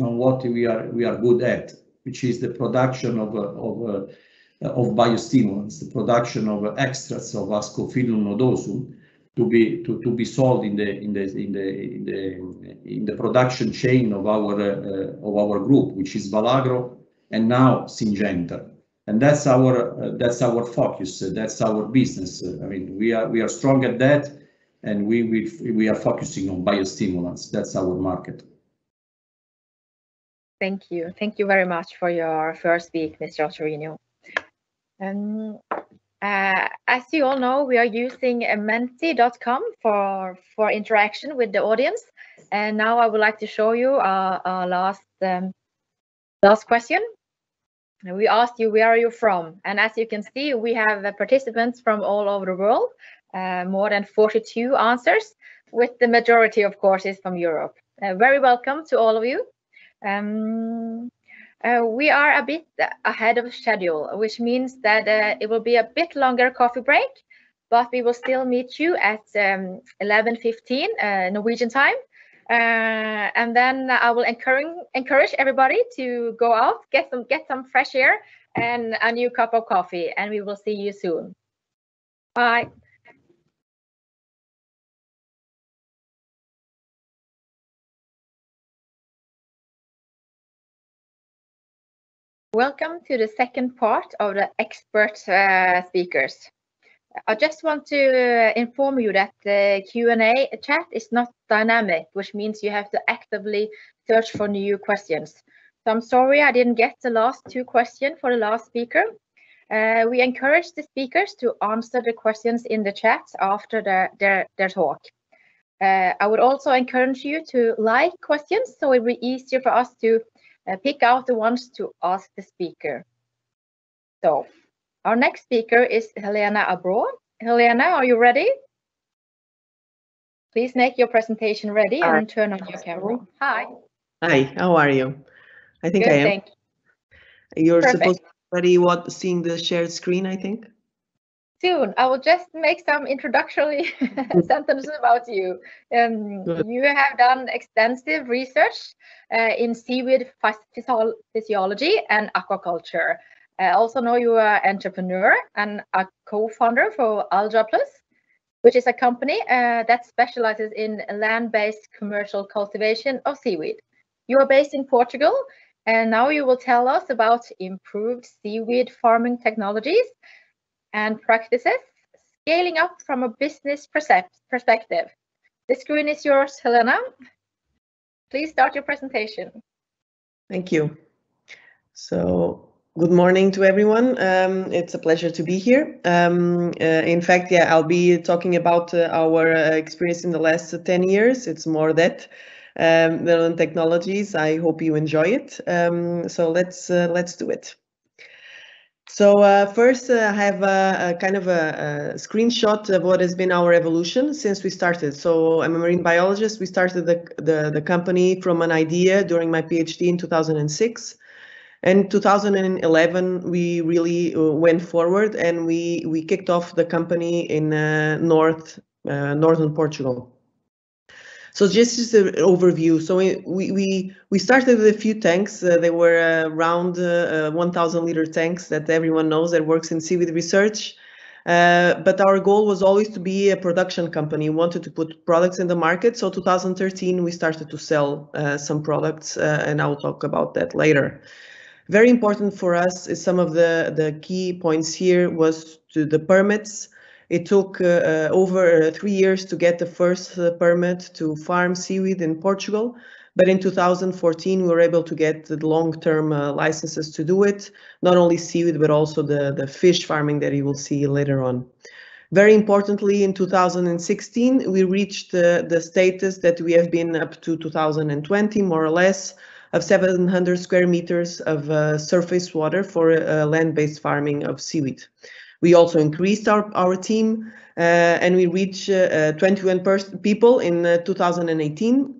on what we are good at, which is the production of biostimulants, the production of extracts of Ascophyllum nodosum to be sold in the production chain of our group, which is Valagro and now Syngenta. And that's our focus. That's our business. I mean, we are strong at that, and we are focusing on biostimulants. That's our market. Thank you. Thank you very much for your first speak, Mr. Ottorino. As you all know, we are using menti.com for interaction with the audience. And now I would like to show you our last question. We asked you, where are you from? And as you can see, we have participants from all over the world, more than 42 answers, with the majority, of course, is from Europe. Very welcome to all of you. We are a bit ahead of schedule, which means that it will be a bit longer coffee break, but we will still meet you at 11:15 Norwegian time. And then I will encourage everybody to go out, get some fresh air and a new cup of coffee, and we will see you soon. Bye. Welcome to the second part of the expert speakers. I just want to inform you that the Q&A chat is not dynamic, which means you have to actively search for new questions. So I'm sorry I didn't get the last two questions for the last speaker. We encourage the speakers to answer the questions in the chat after their talk. I would also encourage you to like questions, so it will be easier for us to pick out the ones to ask the speaker. So our next speaker is Helena Abroad. Helena, are you ready? Please make your presentation ready and turn on your camera. Hi. Hi, how are you? I think Good, I am. thank you. You're Perfect. supposed to be already seeing the shared screen, I think. Soon. I will just make some introductory sentences about you. You have done extensive research in seaweed physiology and aquaculture. I also know you are an entrepreneur and a co-founder for Algae Plus, which is a company that specializes in land-based commercial cultivation of seaweed. You are based in Portugal, and now you will tell us about improved seaweed farming technologies and practices, scaling up from a business perspective. The screen is yours, Helena. Please start your presentation. Thank you. So, good morning to everyone. It's a pleasure to be here. In fact, yeah, I'll be talking about our experience in the last 10 years. It's more that than technologies. I hope you enjoy it. So let's do it. So first, I have a kind of a screenshot of what has been our evolution since we started. So I'm a marine biologist. We started the company from an idea during my PhD in 2006. In 2011, we really went forward and we kicked off the company in northern Portugal. So just an overview. So we started with a few tanks. They were around 1,000-liter tanks that everyone knows that works in seaweed research. But our goal was always to be a production company. We wanted to put products in the market. So 2013, we started to sell some products, and I'll talk about that later. Very important for us is some of the key points here was to the permits. It took over 3 years to get the first permit to farm seaweed in Portugal. But in 2014, we were able to get the long-term licenses to do it, not only seaweed, but also the fish farming that you will see later on. Very importantly, in 2016, we reached the status that we have been up to 2020, more or less, of 700 square meters of surface water for land-based farming of seaweed. We also increased our team and we reached 21 people in 2018.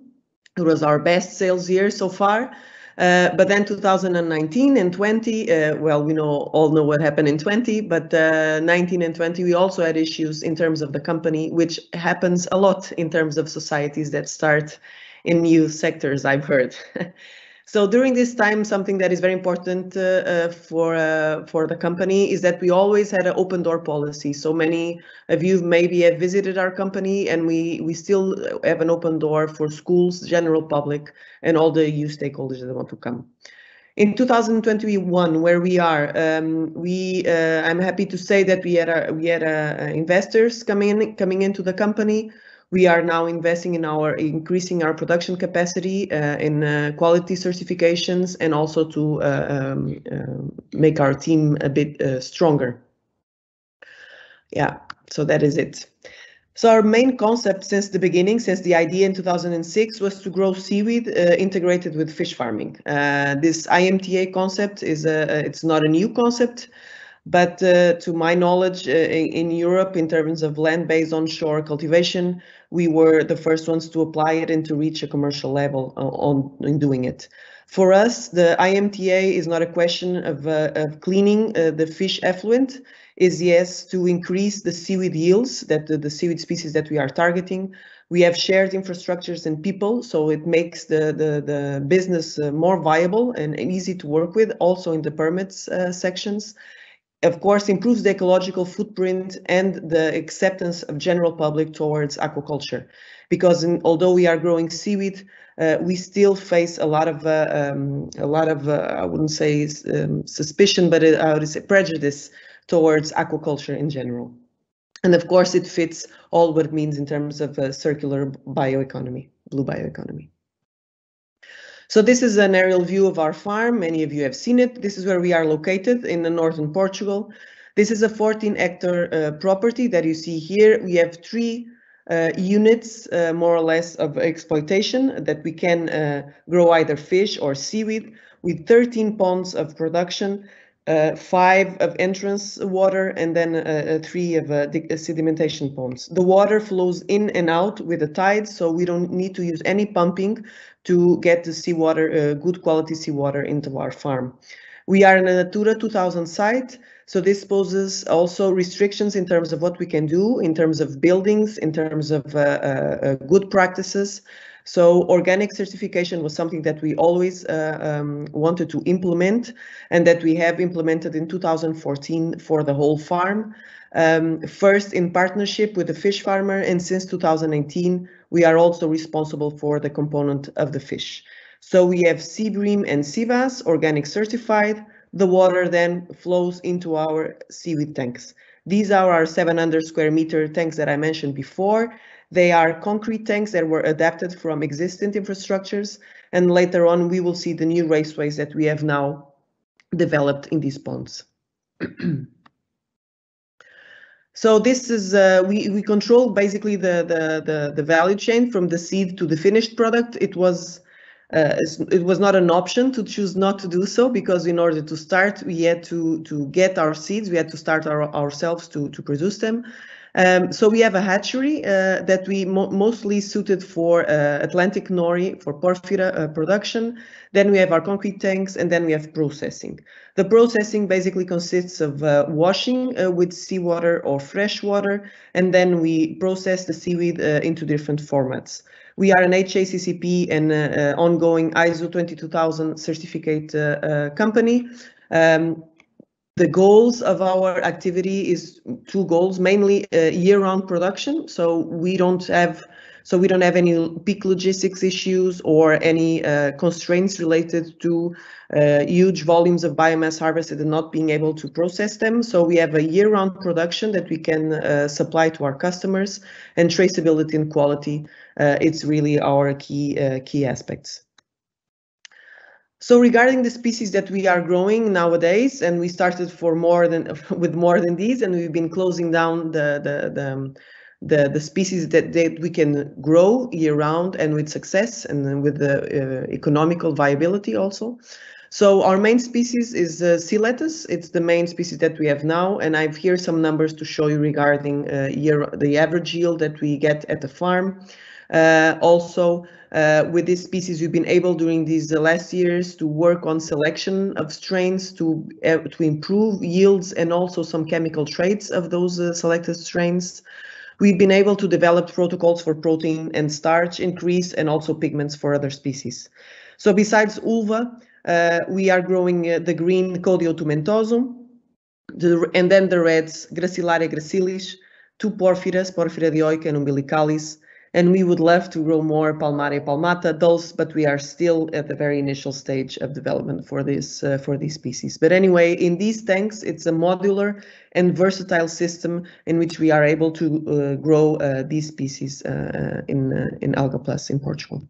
It was our best sales year so far. But then 2019 and 20, well, we all know what happened in 20, but 19 and 20, we also had issues in terms of the company, which happens a lot in terms of societies that start in new sectors, I've heard. So during this time, something that is very important for the company is that we always had an open door policy. So many of you maybe have visited our company, and we still have an open door for schools, general public, and all the EU stakeholders that want to come. In 2021, where we are, I'm happy to say that we had investors coming into the company. We are now investing in increasing our production capacity in quality certifications and also to make our team a bit stronger. Yeah, so that is it. So our main concept since the beginning, since the idea in 2006, was to grow seaweed integrated with fish farming. This IMTA concept it's not a new concept. But to my knowledge, in Europe, in terms of land-based onshore cultivation, we were the first ones to apply it and to reach a commercial level in doing it. For us, the IMTA is not a question of cleaning the fish effluent, is yes to increase the seaweed yields, that the seaweed species that we are targeting. We have shared infrastructures and people, so it makes the business more viable and easy to work with, also in the permits sections. Of course, improves the ecological footprint and the acceptance of general public towards aquaculture. Because although we are growing seaweed, we still face a lot of I wouldn't say suspicion, but I would say prejudice towards aquaculture in general. And of course, it fits all what it means in terms of circular bioeconomy, blue bioeconomy. So this is an aerial view of our farm. Many of you have seen it. This is where we are located in the northern Portugal. This is a 14-hectare property that you see here. We have 3 units, more or less, of exploitation that we can grow either fish or seaweed, with 13 ponds of production, 5 of entrance water, and then 3 of sedimentation ponds. The water flows in and out with the tide, so we don't need to use any pumping to get the seawater, good quality seawater into our farm. We are in a Natura 2000 site, so this poses also restrictions in terms of what we can do, in terms of buildings, in terms of good practices. So organic certification was something that we always wanted to implement, and that we have implemented in 2014 for the whole farm. First in partnership with the fish farmer, and since 2018, we are also responsible for the component of the fish. So we have sea bream and sea bass, organic certified. The water then flows into our seaweed tanks. These are our 700 square meter tanks that I mentioned before. They are concrete tanks that were adapted from existing infrastructures, and later on we will see the new raceways that we have now developed in these ponds. So this is we control basically the value chain from the seed to the finished product. It was not an option to choose not to do so, because in order to start, we had to get our seeds. We had to start ourselves to produce them. So we have a hatchery that we mostly suited for Atlantic Nori, for Porphyra production. Then we have our concrete tanks, and then we have processing. The processing basically consists of washing with seawater or fresh water, and then we process the seaweed into different formats. We are an HACCP and ongoing ISO 22000 certificate company. The goals of our activity is 2 goals, mainly year-round production. So we don't have any peak logistics issues or any constraints related to huge volumes of biomass harvested and not being able to process them. So we have a year-round production that we can supply to our customers, and traceability and quality. It's really our key aspects. So regarding the species that we are growing nowadays, and we started with more than these, and we've been closing down the species that we can grow year round and with success, and with the economical viability also. So our main species is sea lettuce. It's the main species that we have now, and I've here some numbers to show you regarding the average yield that we get at the farm. With this species, we've been able during these last years to work on selection of strains to improve yields and also some chemical traits of those selected strains. We've been able to develop protocols for protein and starch increase, and also pigments for other species. So besides ulva, we are growing the green Codio tomentosum, and then the reds Gracilaria gracilis, 2 porphyras, Porphyra dioica and umbilicalis. And we would love to grow more Palmaria palmata, those, but we are still at the very initial stage of development for these species. But anyway, in these tanks, it's a modular and versatile system in which we are able to grow these species in Alga Plus in Portugal.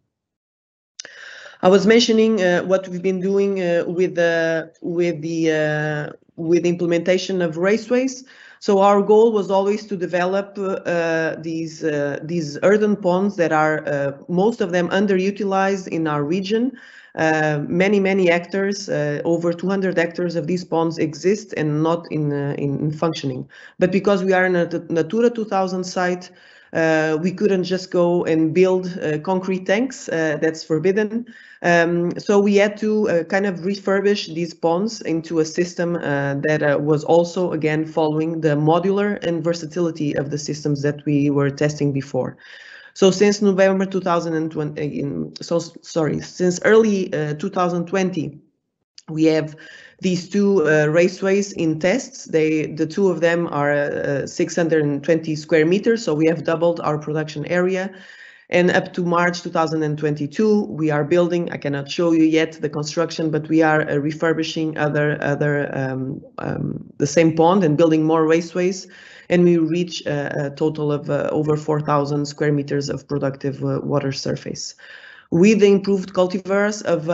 I was mentioning what we've been doing with the implementation of raceways. So our goal was always to develop these earthen ponds that are most of them underutilized in our region. Many hectares, over 200 hectares of these ponds exist and not in functioning. But because we are in a Natura 2000 site, we couldn't just go and build concrete tanks. That's forbidden. So we had to kind of refurbish these ponds into a system that was also, again, following the modular and versatility of the systems that we were testing before. So since November 2020, since early 2020, we have these 2 raceways in tests. The 2 of them are 620 square meters, so we have doubled our production area. And up to March 2022, we are building. I cannot show you yet the construction, but we are refurbishing the same pond and building more raceways. And we reach a total of over 4,000 square meters of productive water surface. With the improved cultivars of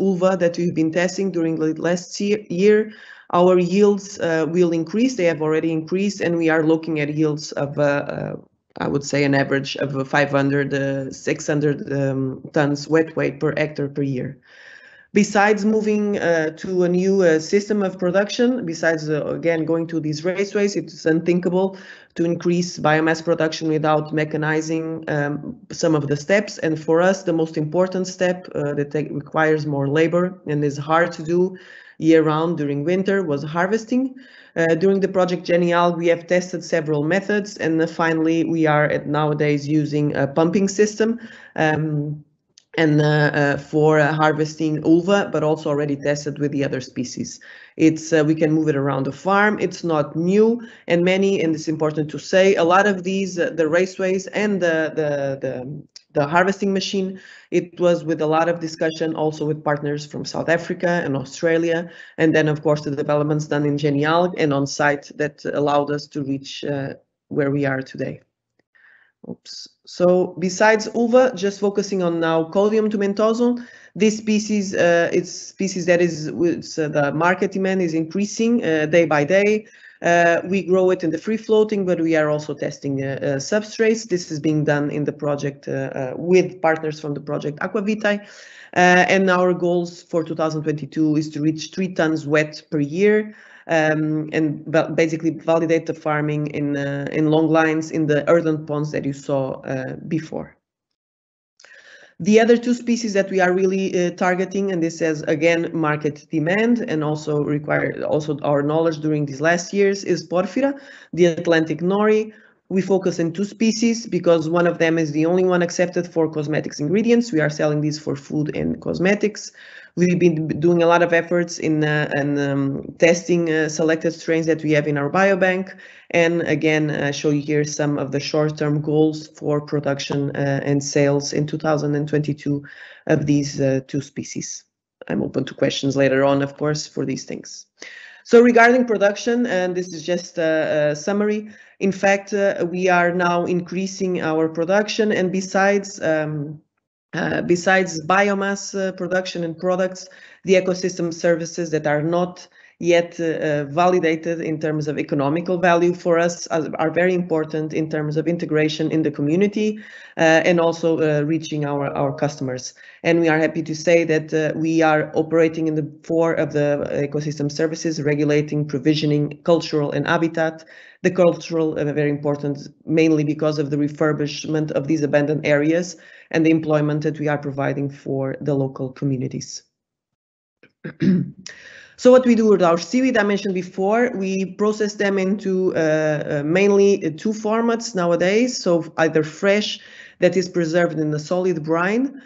ulva that we've been testing during the last year, our yields will increase. They have already increased, and we are looking at yields of, I would say, an average of 500, 600 tons wet weight per hectare per year. Besides moving to a new system of production, besides again going to these raceways, it's unthinkable to increase biomass production without mechanizing some of the steps. And for us, the most important step that requires more labor and is hard to do year-round during winter was harvesting. During the project Genial, we have tested several methods, and finally we are nowadays using a pumping system. For harvesting ulva, but also already tested with the other species. It's we can move it around the farm. It's not new, and it's important to say, a lot of these, the raceways and the harvesting machine, it was with a lot of discussion also with partners from South Africa and Australia, and then of course the developments done in Genial and on site that allowed us to reach where we are today. Oops. So besides ulva, just focusing on now Colium tomentosum, this species, it's species that is, the market demand is increasing day by day. We grow it in the free floating, but we are also testing substrates. This is being done in the project with partners from the project Aquavitae. And our goals for 2022 is to reach 3 tons wet per year. And basically validate the farming in long lines in the earthen ponds that you saw before. The other 2 species that we are really targeting, and this has again market demand and also required our knowledge during these last years, is Porphyra, the Atlantic Nori. We focus on 2 species because one of them is the only one accepted for cosmetics ingredients. We are selling these for food and cosmetics. We've been doing a lot of efforts in testing selected strains that we have in our biobank. And again, show you here some of the short-term goals for production and sales in 2022 of these 2 species. I'm open to questions later on, of course, for these things. So regarding production, and this is just a summary, in fact, we are now increasing our production, and besides biomass production and products, the ecosystem services that are not yet validated in terms of economical value for us are very important in terms of integration in the community and also reaching our customers. And we are happy to say that we are operating in the 4 of the ecosystem services, regulating, provisioning, cultural and habitat. The cultural very important, mainly because of the refurbishment of these abandoned areas and the employment that we are providing for the local communities. So what we do with our seaweed, I mentioned before, we process them into mainly 2 formats nowadays. So either fresh, that is preserved in a solid brine.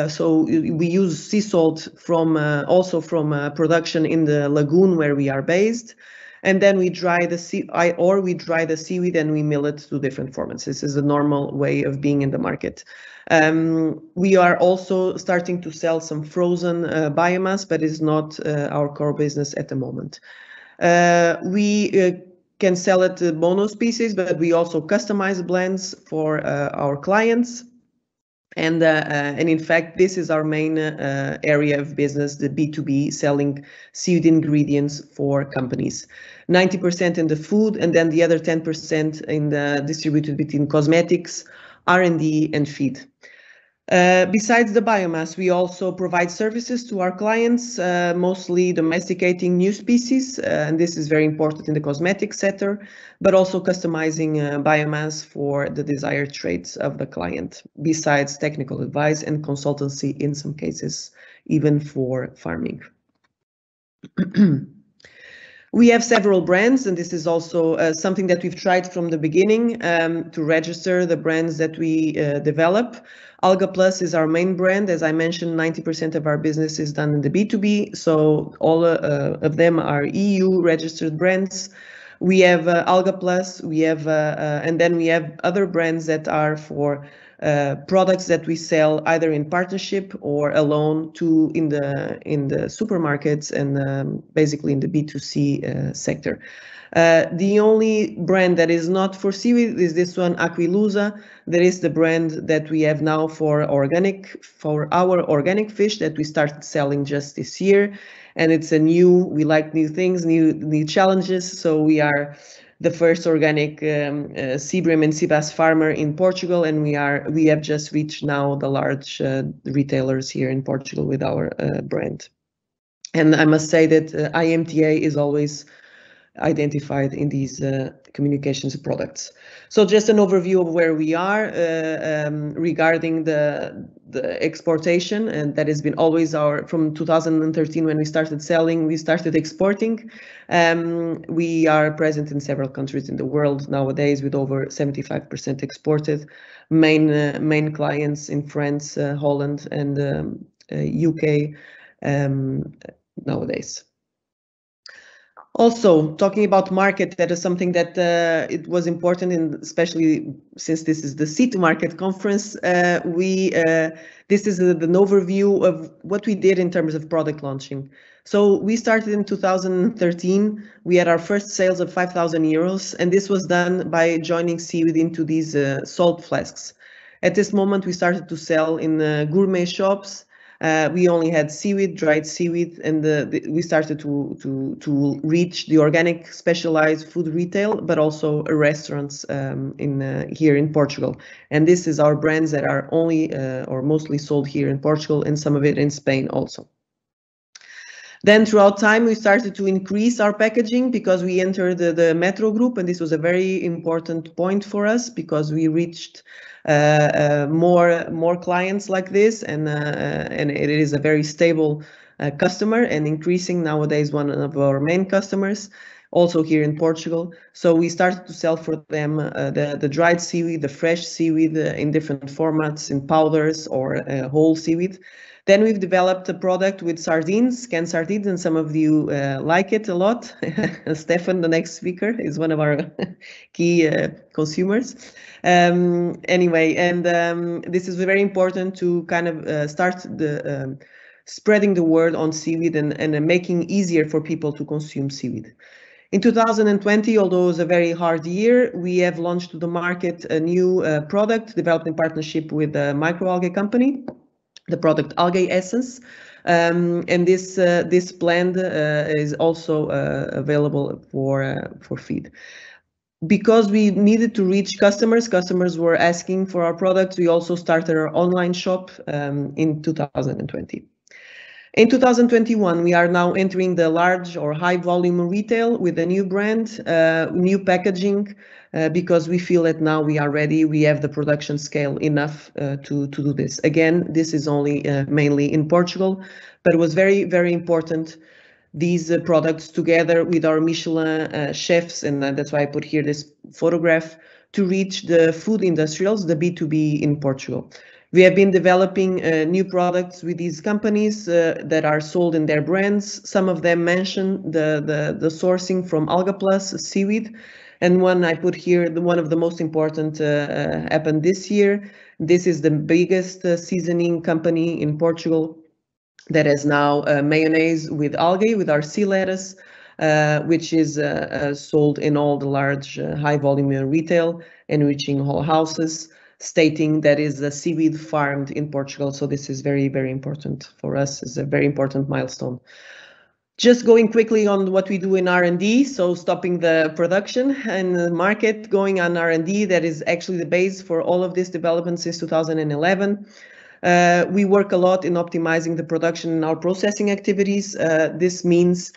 So we use sea salt from also from production in the lagoon where we are based. And then we dry the seaweed and we mill it to different formats. This is a normal way of being in the market. We are also starting to sell some frozen biomass, but it's not our core business at the moment. We can sell it to mono species, but we also customize blends for our clients. And in fact, this is our main area of business, the B2B, selling seaweed ingredients for companies. 90% in the food, and then the other 10% in the distributed between cosmetics, R&D, and feed. Besides the biomass, we also provide services to our clients, mostly domesticating new species, and this is very important in the cosmetic sector, but also customizing biomass for the desired traits of the client, besides technical advice and consultancy in some cases, even for farming. We have several brands, and this is also something that we've tried from the beginning to register the brands that we develop. Alga Plus is our main brand. As I mentioned, 90% of our business is done in the B2B, so all of them are EU registered brands. We have Alga Plus, we have, and then we have other brands that are for products that we sell either in partnership or alone to in the supermarkets and basically in the B2C sector. The only brand that is not for seaweed is this one, Aquilusa. That is the brand that we have now for our organic fish that we started selling just this year. And it's we like new things, new challenges. So we are the first organic sea bream and sea bass farmer in Portugal, and we have just reached now the large retailers here in Portugal with our brand. And I must say that IMTA is always identified in these communications products. So just an overview of where we are regarding the exportation, and that has been always from 2013 when we started selling, we started exporting. We are present in several countries in the world nowadays with over 75% exported. Main clients in France, Holland, and UK nowadays. Also, talking about market, that is something that it was important, and especially since this is the Sea to Market conference, this is an overview of what we did in terms of product launching. So we started in 2013. We had our first sales of 5,000 euros, and this was done by joining Seaweed into these salt flasks. At this moment, we started to sell in gourmet shops. We only had seaweed, dried seaweed, and we started to reach the organic specialized food retail, but also restaurants here in Portugal. And this is our brands that are only or mostly sold here in Portugal, and some of it in Spain also. Then throughout time, we started to increase our packaging because we entered the Metro group, and this was a very important point for us because we reached more clients like this, and it is a very stable customer, and increasing nowadays one of our main customers, also here in Portugal. So we started to sell for them the dried seaweed, the fresh seaweed in different formats, in powders or whole seaweed. Then we've developed a product with sardines, canned sardines, and some of you like it a lot. Stefan, the next speaker, is one of our key consumers. Anyway, and this is very important to kind of start spreading the word on seaweed and making easier for people to consume seaweed. In 2020, although it was a very hard year, we have launched to the market a new product developed in partnership with a microalgae company, the product Algae Essence, and this blend is also available for feed. Because we needed to reach customers were asking for our products, we also started our online shop in 2020. In 2021, we are now entering the large or high volume retail with a new brand, new packaging, because we feel that now we are ready, we have the production scale enough to do this. Again, this is only mainly in Portugal, but it was very, very important, these products together with our Michelin chefs, and that's why I put here this photograph, to reach the food industrials, the B2B in Portugal. We have been developing new products with these companies that are sold in their brands. Some of them mention the sourcing from Alga Plus seaweed. And one I put here, one of the most important happened this year. This is the biggest seasoning company in Portugal that has now mayonnaise with algae, with our sea lettuce, which is sold in all the large high volume retail and reaching whole houses, stating that is a seaweed farmed in Portugal. So this is very, very important for us. It's a very important milestone. Just going quickly on what we do in R&D, so stopping the production and the market, going on R&D, that is actually the base for all of this development since 2011. We work a lot in optimizing the production and our processing activities. This means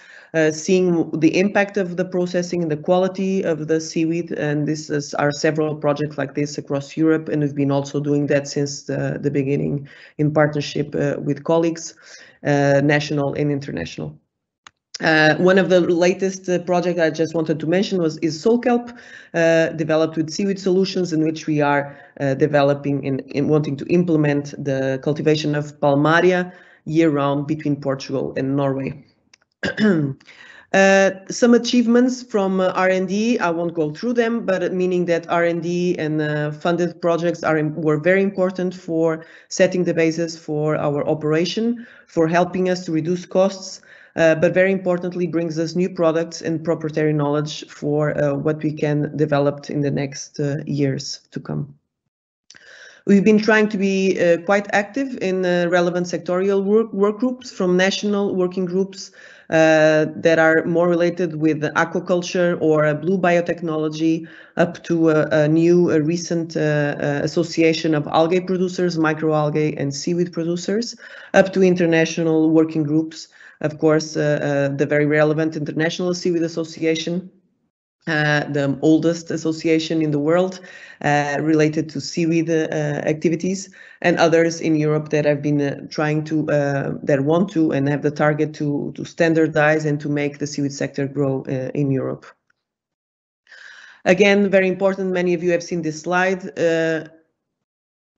seeing the impact of the processing and the quality of the seaweed, and this are several projects like this across Europe, and we've been also doing that since the beginning in partnership with colleagues, national and international. One of the latest projects I just wanted to mention is Soul Kelp, developed with Seaweed Solutions, in which we are developing in wanting to implement the cultivation of Palmaria year-round between Portugal and Norway. Some achievements from R&D, I won't go through them, but meaning that R&D and funded projects were very important for setting the basis for our operation, for helping us to reduce costs, but very importantly brings us new products and proprietary knowledge for what we can develop in the next years to come. We've been trying to be quite active in relevant sectorial work groups, from national working groups that are more related with aquaculture or blue biotechnology, up to a new recent association of algae producers, microalgae and seaweed producers, up to international working groups. Of course, the very relevant International Seaweed Association, the oldest association in the world related to seaweed activities, and others in Europe that have been trying to, that want to and have the target to standardize and to make the seaweed sector grow in Europe. Again, very important, many of you have seen this slide.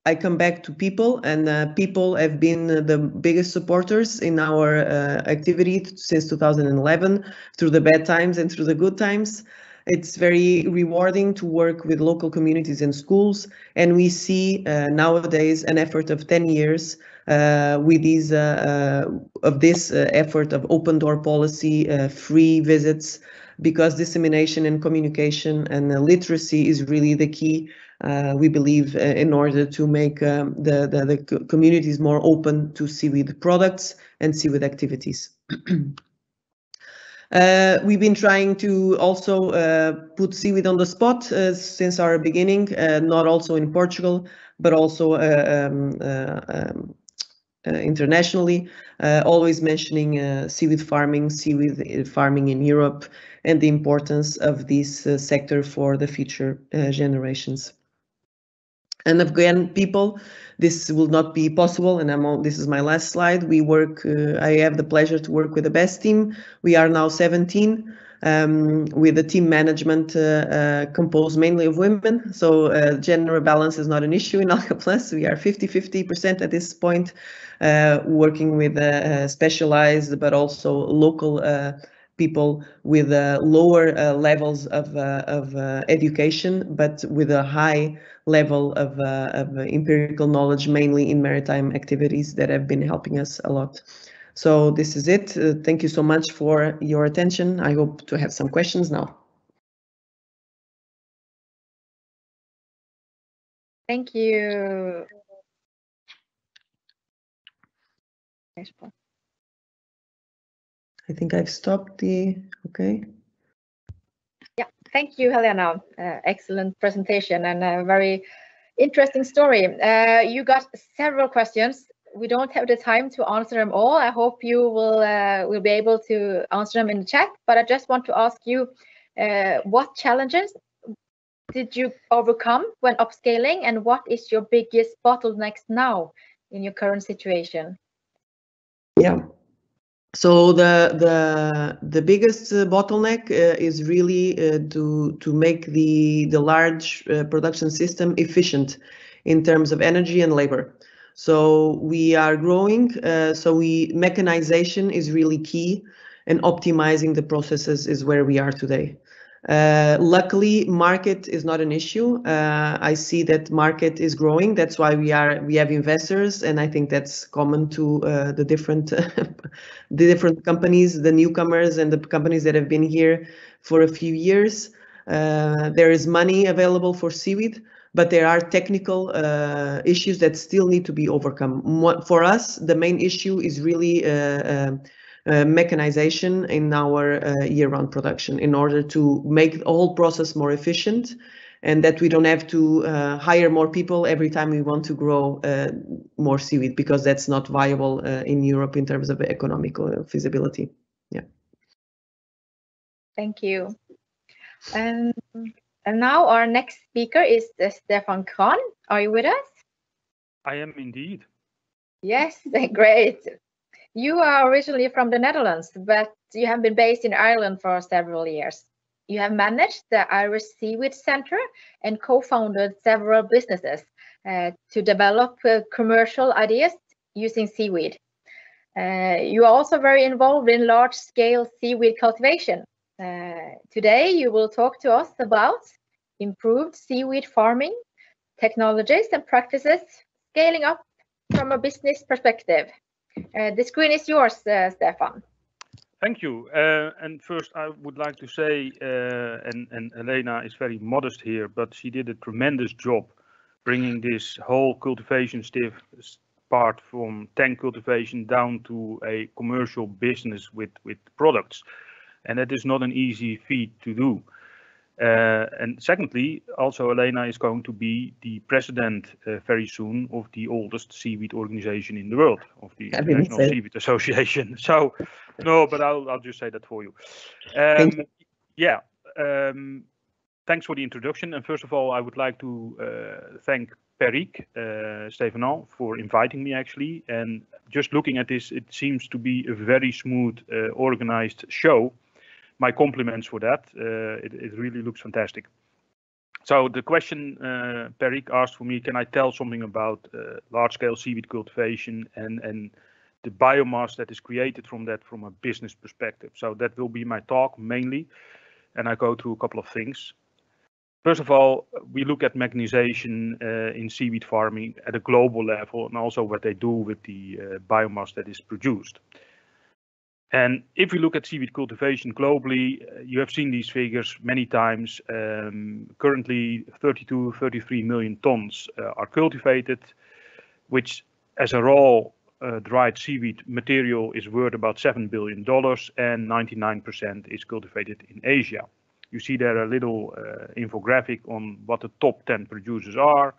I come back to people, and people have been the biggest supporters in our activity since 2011, through the bad times and through the good times. It's very rewarding to work with local communities and schools, and we see nowadays an effort of 10 years with these this effort of open door policy, free visits, because dissemination and communication and literacy is really the key. We believe in order to make the communities more open to seaweed products and seaweed activities. We've been trying to also put seaweed on the spot since our beginning, not also in Portugal, but also internationally, always mentioning seaweed farming in Europe, and the importance of this sector for the future generations. And again, people, this will not be possible, and this is my last slide. We work, I have the pleasure to work with the best team. We are now 17, with a team management composed mainly of women. So gender balance is not an issue in Alga Plus. We are 50-50% at this point, working with specialized but also local people with lower levels of education, but with a high level of empirical knowledge, mainly in maritime activities, that have been helping us a lot. So this is it. Thank you so much for your attention. I hope to have some questions now. Thank you. I think I've stopped the, okay. Yeah, thank you, Helena. Excellent presentation and a very interesting story. You got several questions. We don't have the time to answer them all. I hope you will be able to answer them in the chat, but I just want to ask you, what challenges did you overcome when upscaling, and what is your biggest bottlenecks now in your current situation? Yeah. So the biggest bottleneck is really to make the large production system efficient in terms of energy and labor. So we are growing, mechanization is really key, and optimizing the processes is where we are today. Luckily, market is not an issue. I see that market is growing. That's why we have investors, and I think that's common to the different companies, the newcomers, and the companies that have been here for a few years. There is money available for seaweed, but there are technical issues that still need to be overcome. For us, the main issue is really mechanization in our year-round production, in order to make the whole process more efficient, and that we don't have to hire more people every time we want to grow more seaweed, because that's not viable in Europe in terms of economical feasibility. Yeah. Thank you. And now our next speaker is Stefan Khan. Are you with us? I am indeed. Yes, great. You are originally from the Netherlands, but you have been based in Ireland for several years. You have managed the Irish Seaweed Centre and co-founded several businesses to develop commercial ideas using seaweed. You are also very involved in large-scale seaweed cultivation. Today, you will talk to us about improved seaweed farming, technologies and practices, scaling up from a business perspective. The screen is yours, Stefan. Thank you. And first, I would like to say, and Helena is very modest here, but she did a tremendous job bringing this whole cultivation part from tank cultivation down to a commercial business with products. And that is not an easy feat to do. And secondly, also Elena is going to be the president very soon of the oldest seaweed organization in the world, of the International Seaweed Association. So, no, but I'll just say that for you. Thank you. Yeah, thanks for the introduction. And first of all, I would like to thank Peric, Stefan Khan, for inviting me actually. And just looking at this, it seems to be a very smooth, organized show. My compliments for that. It really looks fantastic. So the question Peric asked for me, can I tell something about large-scale seaweed cultivation and the biomass that is created from that from a business perspective? So that will be my talk mainly, and I go through a couple of things. First of all, we look at mechanization in seaweed farming at a global level, and also what they do with the biomass that is produced. And if we look at seaweed cultivation globally, you have seen these figures many times. Currently, 33 million tons are cultivated, which as a raw dried seaweed material is worth about $7 billion, and 99% is cultivated in Asia. You see there a little infographic on what the top 10 producers are,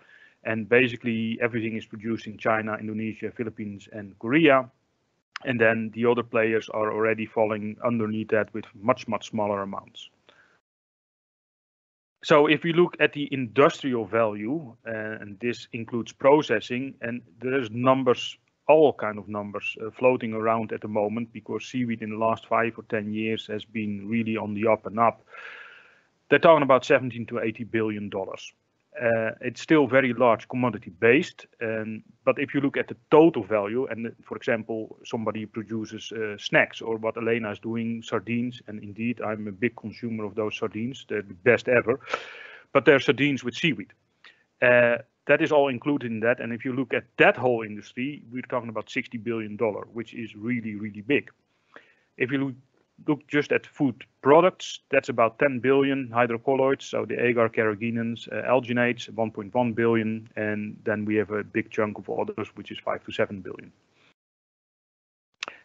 and basically everything is produced in China, Indonesia, Philippines, and Korea. And then the other players are already falling underneath that with much, much smaller amounts. So if we look at the industrial value, and this includes processing, and there's numbers, all kind of numbers floating around at the moment, because seaweed in the last 5 or 10 years has been really on the up and up. They're talking about $17 to $80 billion. It's still very large commodity based, but if you look at the total value, and for example, somebody produces snacks, or what Elena is doing, sardines, and indeed I'm a big consumer of those sardines, they're the best ever, but they're sardines with seaweed. That is all included in that, and if you look at that whole industry, we're talking about $60 billion, which is really, really big. If you look just at food products, that's about 10 billion hydrocolloids, so the agar carrageenans, alginates, 1.1 billion, and then we have a big chunk of others, which is 5 to 7 billion.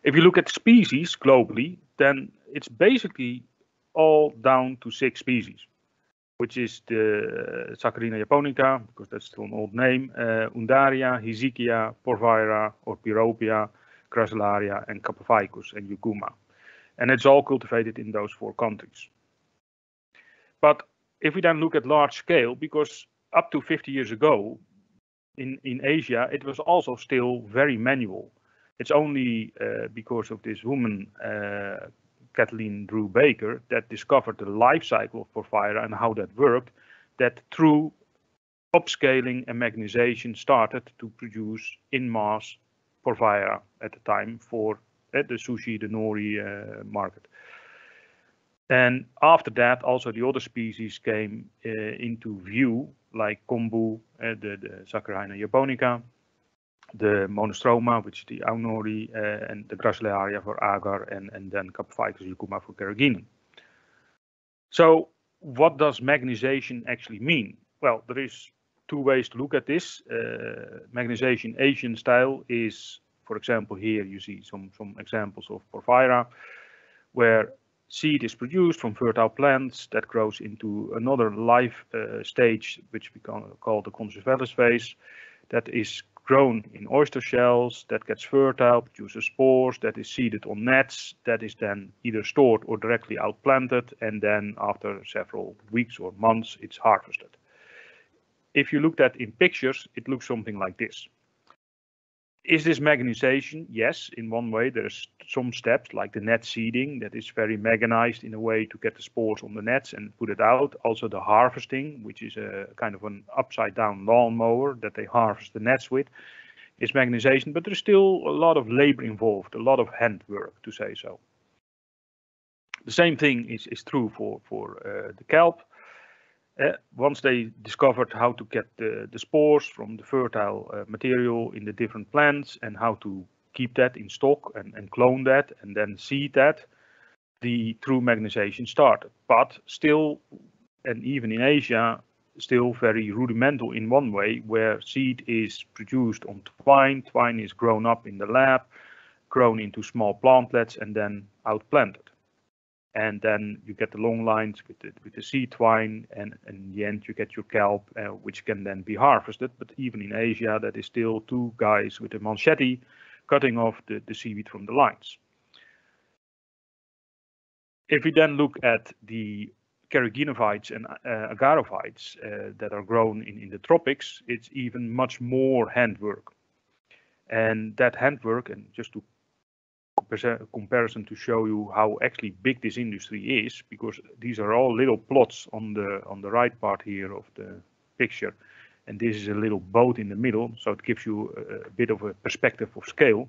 If you look at species globally, then it's basically all down to 6 species, which is the Saccharina japonica, because that's still an old name, Undaria, Hesychia, Porphyra, or Pyropia, Gracilaria, and Capophycus, and Eucuma. And it's all cultivated in those 4 countries. But if we then look at large scale, because up to 50 years ago in Asia, it was also still very manual. It's only because of this woman, Kathleen Drew Baker, that discovered the life cycle of Porphyra and how that worked, that through upscaling and mechanization started to produce in mass Porphyra at the time for the sushi, the Nori market. And after that, also the other species came into view, like kombu, the Saccharina japonica, the monostroma, which is the Nori, and the Gracilaria for agar, and then Capophycus eucuma for carrageenan. So what does mechanization actually mean? Well, there is 2 ways to look at this. Mechanization Asian style is, for example, here you see some examples of Porphyra, where seed is produced from fertile plants that grows into another life stage, which we call the conservalis phase, that is grown in oyster shells, that gets fertile, produces spores, that is seeded on nets, that is then either stored or directly outplanted, and then after several weeks or months, it's harvested. If you look at in pictures, it looks something like this. Is this mechanization? Yes, in one way. There's some steps like the net seeding that is very mechanized in a way to get the spores on the nets and put it out. Also the harvesting, which is a kind of an upside down lawnmower that they harvest the nets with, is mechanization, but there's still a lot of labor involved, a lot of handwork, to say so. The same thing is true for the kelp. Once they discovered how to get the spores from the fertile material in the different plants and how to keep that in stock and clone that and then seed that, the true mechanization started. But still, and even in Asia, still very rudimental in one way, where seed is produced on twine. Twine is grown up in the lab, grown into small plantlets, and then outplanted. And then you get the long lines with the seed twine, and in the end you get your kelp, which can then be harvested. But even in Asia, that is still two guys with a machete cutting off the seaweed from the lines. If we then look at the carrageenophytes and agarophytes that are grown in the tropics, it's even much more handwork. And that handwork, and just to comparison to show you how actually big this industry is, because these are all little plots on the right part here of the picture, and this is a little boat in the middle, so it gives you a bit of a perspective of scale.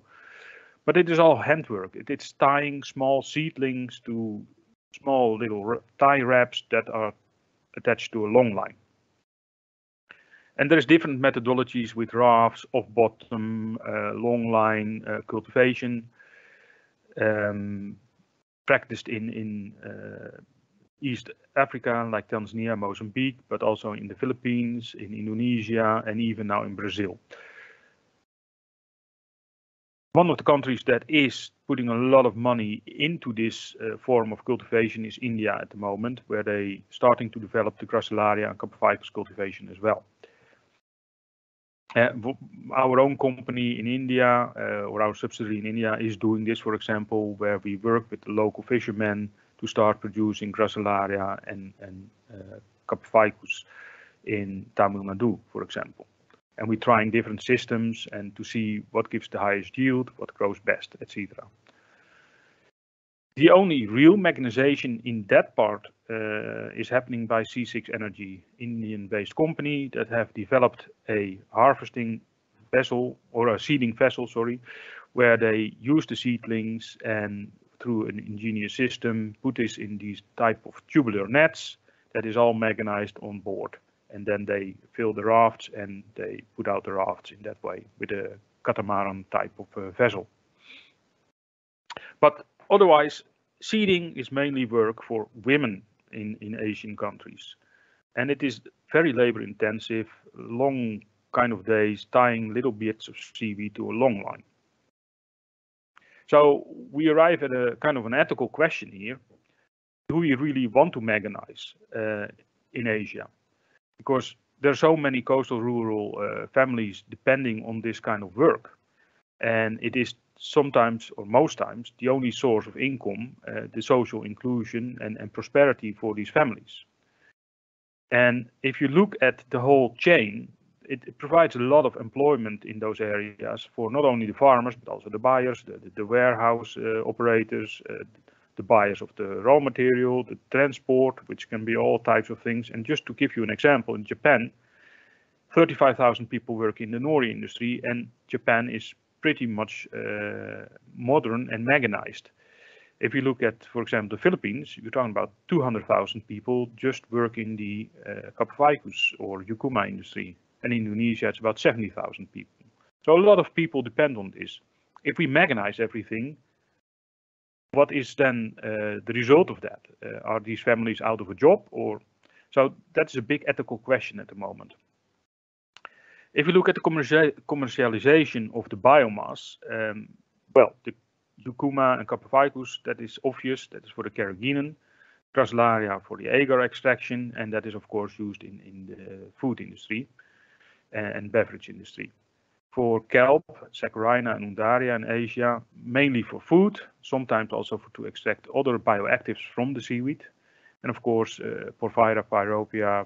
But it is all handwork. It's tying small seedlings to small little tie wraps that are attached to a long line. And there's different methodologies with rafts, off-bottom, long line cultivation, practiced in East Africa, like Tanzania, Mozambique, but also in the Philippines, in Indonesia, and even now in Brazil. One of the countries that is putting a lot of money into this form of cultivation is India at the moment, where they starting to develop the Gracilaria and Camphophilus cultivation as well. Our own company in India, or our subsidiary in India, is doing this, for example, where we work with the local fishermen to start producing Gracilaria and Camphophilus in Tamil Nadu, for example. And we're trying different systems and to see what gives the highest yield, what grows best, etc. The only real mechanization in that part is happening by C6 Energy, Indian-based company that have developed a harvesting vessel, or a seeding vessel, sorry, where they use the seedlings and through an ingenious system put this in these type of tubular nets that is all mechanized on board. And then they fill the rafts and they put out the rafts in that way with a catamaran type of vessel. But otherwise, seeding is mainly work for women in Asian countries. And it is very labor intensive, long kind of days, tying little bits of seaweed to a long line. So we arrive at a kind of an ethical question here. Do we really want to mechanize in Asia? Because there are so many coastal rural families depending on this kind of work. And it is sometimes, or most times, the only source of income, the social inclusion and prosperity for these families. And if you look at the whole chain, it provides a lot of employment in those areas for not only the farmers, but also the buyers, the warehouse operators, the buyers of the raw material, the transport, which can be all types of things. And just to give you an example, in Japan, 35,000 people work in the Nori industry, and Japan is pretty much modern and mechanized. If you look at, for example, the Philippines, you're talking about 200,000 people just work in the Camphophilus or Yucuma industry. And in Indonesia, it's about 70,000 people. So a lot of people depend on this. If we mechanize everything, what is then the result of that? Are these families out of a job? Or so that's a big ethical question at the moment. If you look at the commercialization of the biomass, well, the Yucuma and Camphophilus, that is obvious. That is for the carrageenan, Gracilaria for the agar extraction, and that is of course used in the food industry and beverage industry. For kelp, Saccharina and Undaria in Asia, mainly for food, sometimes also to extract other bioactives from the seaweed. And of course, Porphyra, Pyropia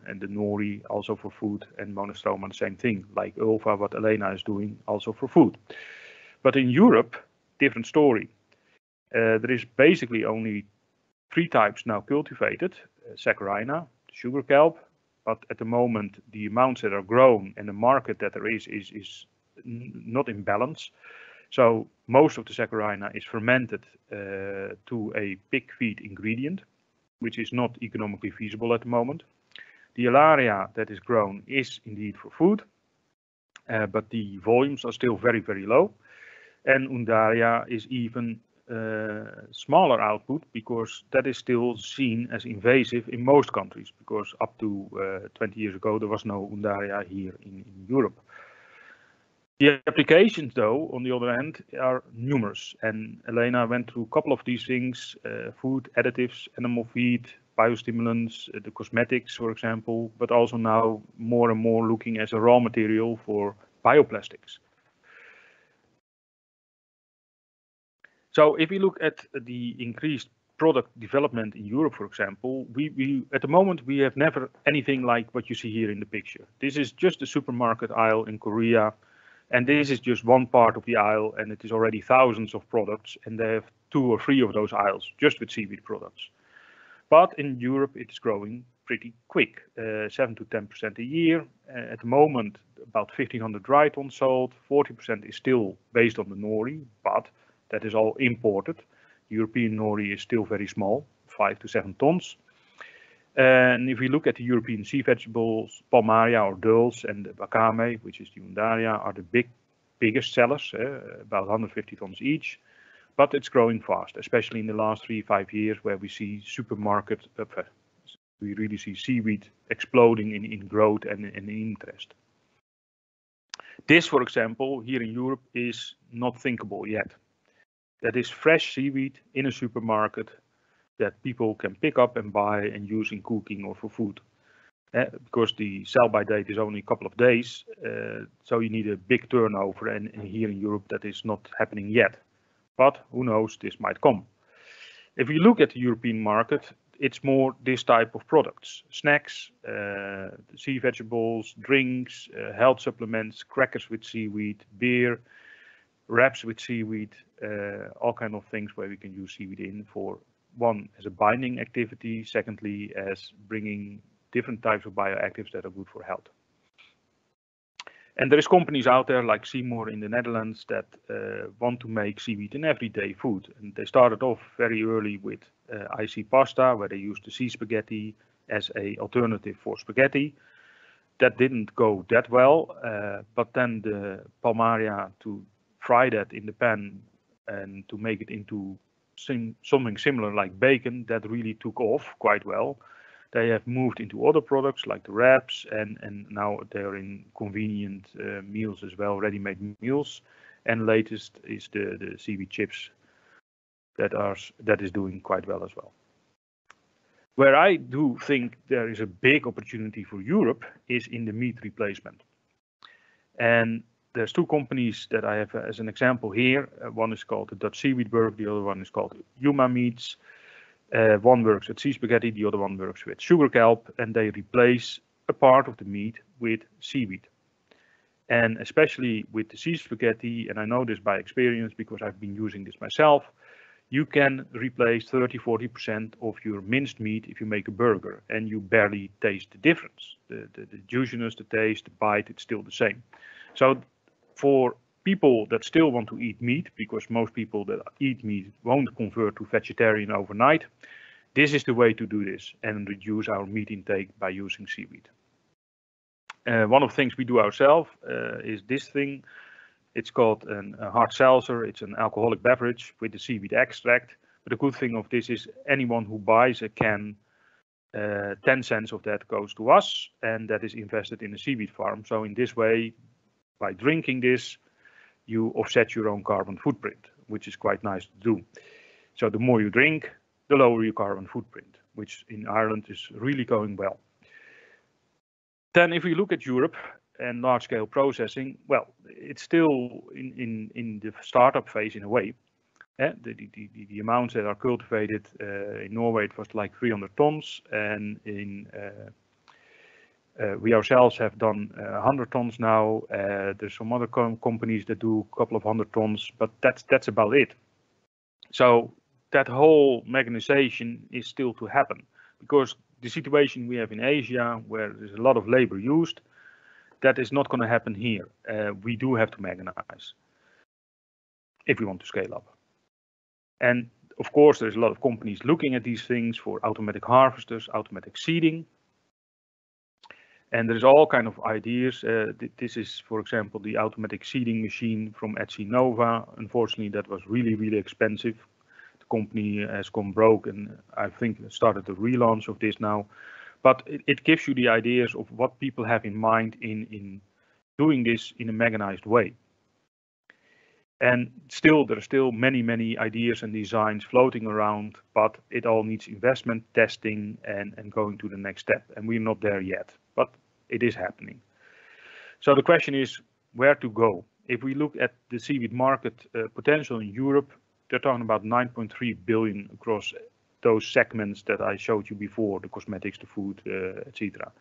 and the Nori also for food, and Monostroma the same thing, like Ulva, what Elena is doing, also for food. But in Europe, different story. There is basically only 3 types now cultivated, Saccharina, sugar kelp, but at the moment the amounts that are grown and the market that there is not in balance. So most of the Saccharina is fermented to a pig feed ingredient, which is not economically feasible at the moment. The Alaria that is grown is indeed for food, but the volumes are still very, very low. And Undaria is even smaller output, because that is still seen as invasive in most countries, because up to 20 years ago there was no Undaria here in Europe. The applications, though, on the other hand, are numerous, and Elena went through a couple of these things: food additives, animal feed, biostimulants, the cosmetics, for example, but also now more and more looking as a raw material for bioplastics. So if we look at the increased product development in Europe, for example, we at the moment we have never anything like what you see here in the picture. This is just a supermarket aisle in Korea, and this is just one part of the aisle, and it is already thousands of products, and they have 2 or 3 of those aisles just with seaweed products. But in Europe it is growing pretty quick, 7 to 10% a year. At the moment, about 1,500 dry tons sold. 40% is still based on the Nori, but that is all imported. European Nori is still very small, 5 to 7 tons. And if we look at the European sea vegetables, Palmaria or dulse and the wakame, which is the Undaria, are the biggest sellers, about 150 tons each. But it's growing fast, especially in the last 3-5 years, where we see we really see seaweed exploding in growth and in interest. This, for example, here in Europe is not thinkable yet. That is fresh seaweed in a supermarket that people can pick up and buy and use in cooking or for food. Because the sell-by date is only a couple of days, so you need a big turnover, and here in Europe that is not happening yet. But who knows, this might come. If you look at the European market, it's more this type of products: snacks, sea vegetables, drinks, health supplements, crackers with seaweed, beer, wraps with seaweed, all kind of things where we can use seaweed in for, one, as a binding activity, secondly, as bringing different types of bioactives that are good for health. And there is companies out there like Seymour in the Netherlands that want to make seaweed an everyday food. And they started off very early with IC pasta, where they used the sea spaghetti as an alternative for spaghetti. That didn't go that well, but then the Palmaria to fry that in the pan and to make it into something similar like bacon, that really took off quite well. They have moved into other products like the wraps, and now they're in convenient meals as well, ready-made meals. And latest is the seaweed chips that is doing quite well as well. Where I do think there is a big opportunity for Europe is in the meat replacement. And there's 2 companies that I have as an example here. One is called the Dutch Seaweed Work, the other one is called Yuma Meats. One works with sea spaghetti, the other one works with sugar kelp, and they replace a part of the meat with seaweed. And especially with the sea spaghetti, and I know this by experience because I've been using this myself, you can replace 30-40% of your minced meat if you make a burger, and you barely taste the difference. The juiciness, the taste, the bite, it's still the same. So for people that still want to eat meat, because most people that eat meat won't convert to vegetarian overnight, this is the way to do this and reduce our meat intake by using seaweed. One of the things we do ourselves is this thing. It's called a hard seltzer. It's an alcoholic beverage with the seaweed extract. But the good thing of this is anyone who buys a can, 10 cents of that goes to us, and that is invested in a seaweed farm. So in this way, by drinking this, you offset your own carbon footprint, which is quite nice to do. So the more you drink, the lower your carbon footprint, which in Ireland is really going well. Then if we look at Europe and large-scale processing, well, it's still in the startup phase in a way. The amounts that are cultivated in Norway, it was like 300 tons, and in we ourselves have done 100 tons now. There's some other companies that do a couple of 100 tons, but that's about it. So that whole mechanization is still to happen, because the situation we have in Asia, where there's a lot of labor used, that is not going to happen here. We do have to mechanize if we want to scale up. And of course, there's a lot of companies looking at these things for automatic harvesters, automatic seeding. And there's all kind of ideas. This is, for example, the automatic seeding machine from Etsy Nova. Unfortunately, that was really, really expensive. company has gone broke, and I think started the relaunch of this now. But it gives you the ideas of what people have in mind in doing this in a mechanized way. And still, there are still many ideas and designs floating around, but it all needs investment, testing, and going to the next step. And we're not there yet, but it is happening. So the question is where to go. If we look at the seaweed market potential in Europe, they're talking about 9.3 billion across those segments that I showed you before, the cosmetics, the food, etc.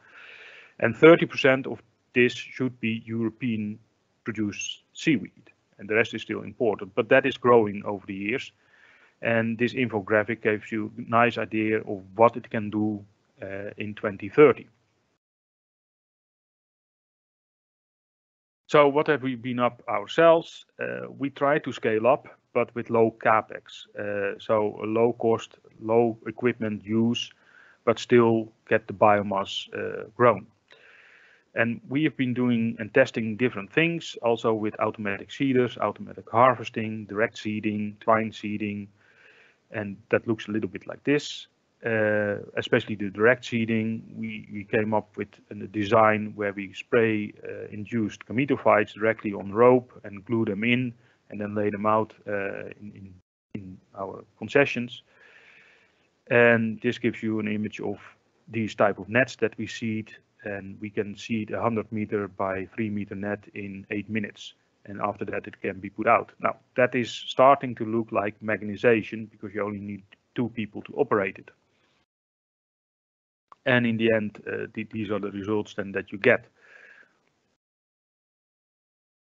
And 30% of this should be European produced seaweed. And the rest is still imported, but that is growing over the years. And this infographic gives you a nice idea of what it can do in 2030. So what have we been up ourselves? We try to scale up, but with low capex. So a low cost, low equipment use, but still get the biomass grown. And we have been doing and testing different things, also with automatic seeders, automatic harvesting, direct seeding, twine seeding, and that looks a little bit like this. Especially the direct seeding, we came up with a design where we spray induced gametophytes directly on rope and glue them in, and then lay them out in our concessions. And this gives you an image of these type of nets that we seed. And we can seed a 100 meter by 3 meter net in 8 minutes. And after that, it can be put out. Now, that is starting to look like mechanization because you only need 2 people to operate it. And in the end, these are the results then that you get.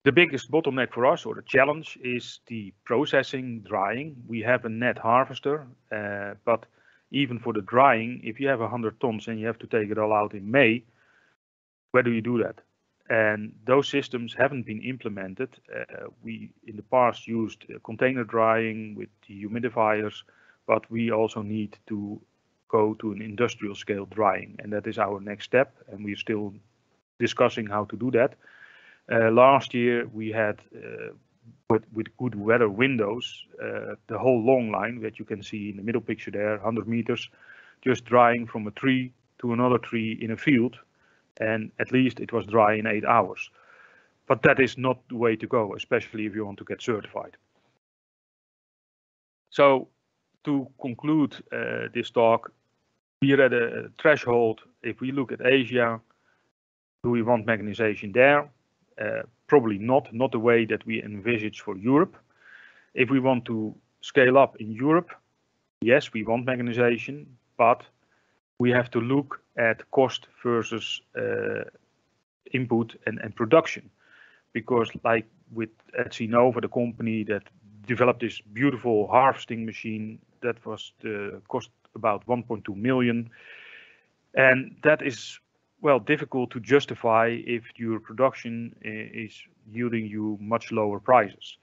The biggest bottleneck for us, or the challenge, is the processing, drying. We have a net harvester, but even for the drying, if you have 100 tons and you have to take it all out in May, where do you do that? And those systems haven't been implemented. We in the past used container drying with the humidifiers, but we also need to go to an industrial scale drying, and that is our next step, and we're still discussing how to do that. Last year we had, with good weather windows, the whole long line that you can see in the middle picture there, 100 meters, just drying from a tree to another tree in a field. And at least it was dry in 8 hours. But that is not the way to go, especially if you want to get certified. So to conclude this talk, we are at a threshold. If we look at Asia, do we want mechanization there? Probably not the way that we envisage for Europe. If we want to scale up in Europe, yes, we want mechanization, but we have to look at cost versus input and production, because like with Sinova, the company that developed this beautiful harvesting machine, that was the cost about 1.2 million, and that is difficult to justify if your production is yielding you much lower prices.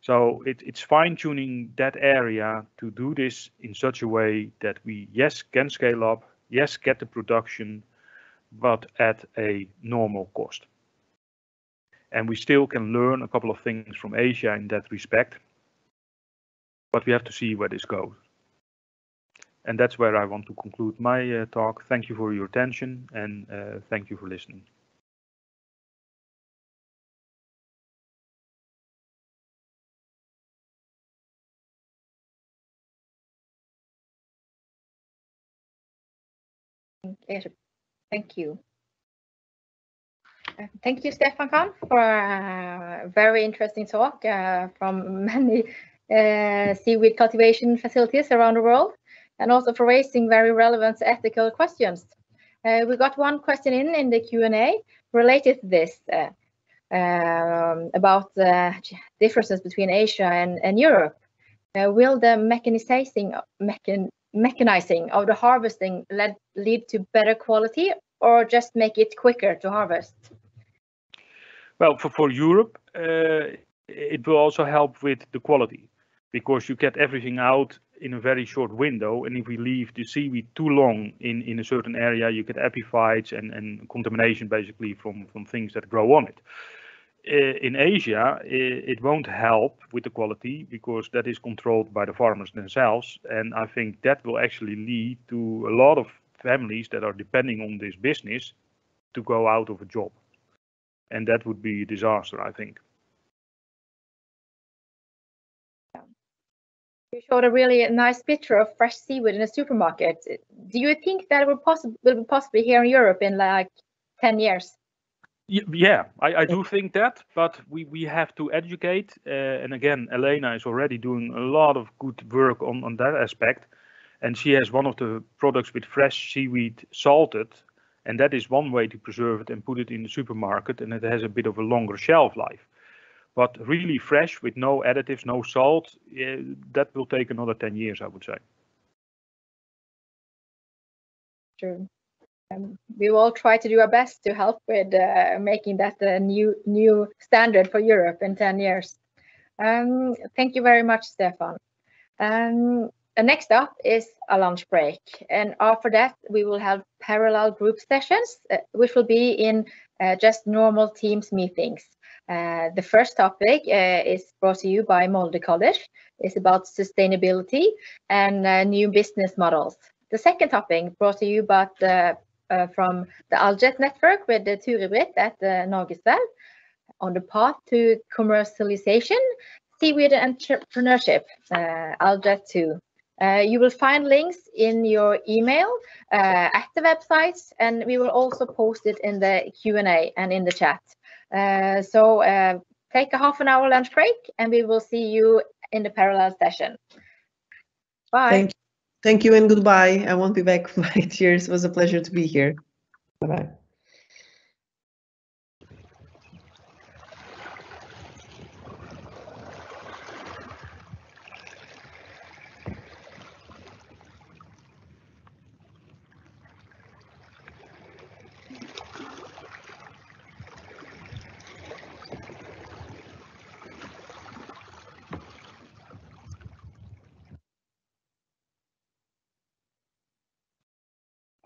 So it's fine-tuning that area to do this in such a way that we, yes, can scale up, yes, get the production, but at a normal cost. And we still can learn a couple of things from Asia in that respect, but we have to see where this goes. And that's where I want to conclude my talk. Thank you for your attention, and thank you for listening. Thank you. Thank you, Stefan Khan, for a very interesting talk from many seaweed cultivation facilities around the world, and also for raising very relevant ethical questions. We got one question in the Q&A related to this, about the differences between Asia and Europe. Will the mechanizing of the harvesting lead to better quality, or just make it quicker to harvest? Well, for Europe, it will also help with the quality, because you get everything out in a very short window. And if we leave the seaweed too long in a certain area, you get epiphytes and contamination basically from things that grow on it. in Asia, it won't help with the quality because that is controlled by the farmers themselves. And I think that will actually lead to a lot of families that are depending on this business to go out of a job. And that would be a disaster, I think. You showed a really nice picture of fresh seaweed in a supermarket. Do you think that will be possible here in Europe in like 10 years? Yeah, I do think that, but we have to educate. And again, Elena is already doing a lot of good work on that aspect. And she has one of the products with fresh seaweed salted. And that is one way to preserve it and put it in the supermarket. And it has a bit of a longer shelf life. But really fresh with no additives, no salt, that will take another 10 years, I would say. True. We will try to do our best to help with making that a new standard for Europe in 10 years. Thank you very much, Stefan. Next up is a lunch break. And after that, we will have parallel group sessions, which will be in just normal Teams meetings. The first topic is brought to you by Molde College. It's about sustainability and new business models. The second topic brought to you from the Algae network with the Turibrit at Norwegian on the path to commercialization, seaweed entrepreneurship, Algae 2. You will find links in your email at the websites, and we will also post it in the Q&A and in the chat. So take a half-an-hour lunch break, and we will see you in the parallel session. Bye. Thank you and goodbye. I won't be back. Bye. Cheers. It was a pleasure to be here. Bye-bye.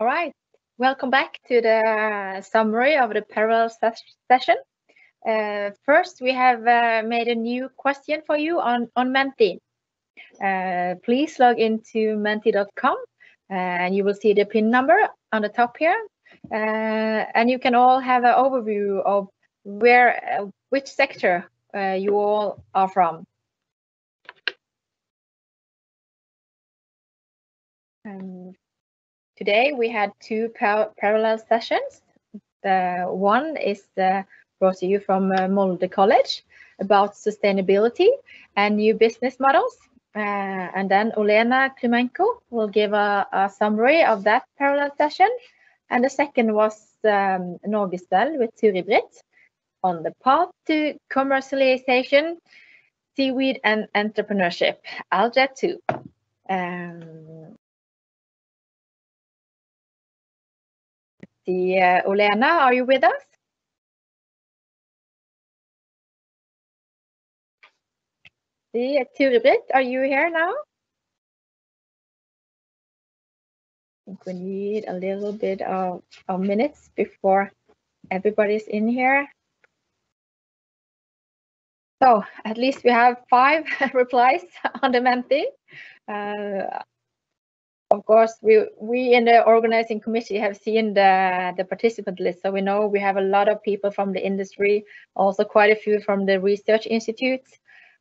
All right, welcome back to the summary of the parallel session. First, we have made a new question for you on Menti. Please log into menti.com and you will see the PIN number on the top here. And you can all have an overview of which sector you all are from. Today we had two parallel sessions. One is brought to you from Molde College about sustainability and new business models. And then Olena Klimenko will give a summary of that parallel session. And the second was Norwegian with Turibrit on the path to commercialization, seaweed and entrepreneurship, Algae 2. Olena, are you with us? Turibrit, are you here now? I think we need a little bit of minutes before everybody's in here. So at least we have 5 replies on the Menti. Of course, we in the organizing committee have seen the participant list, so we know we have a lot of people from the industry, also quite a few from the research institutes,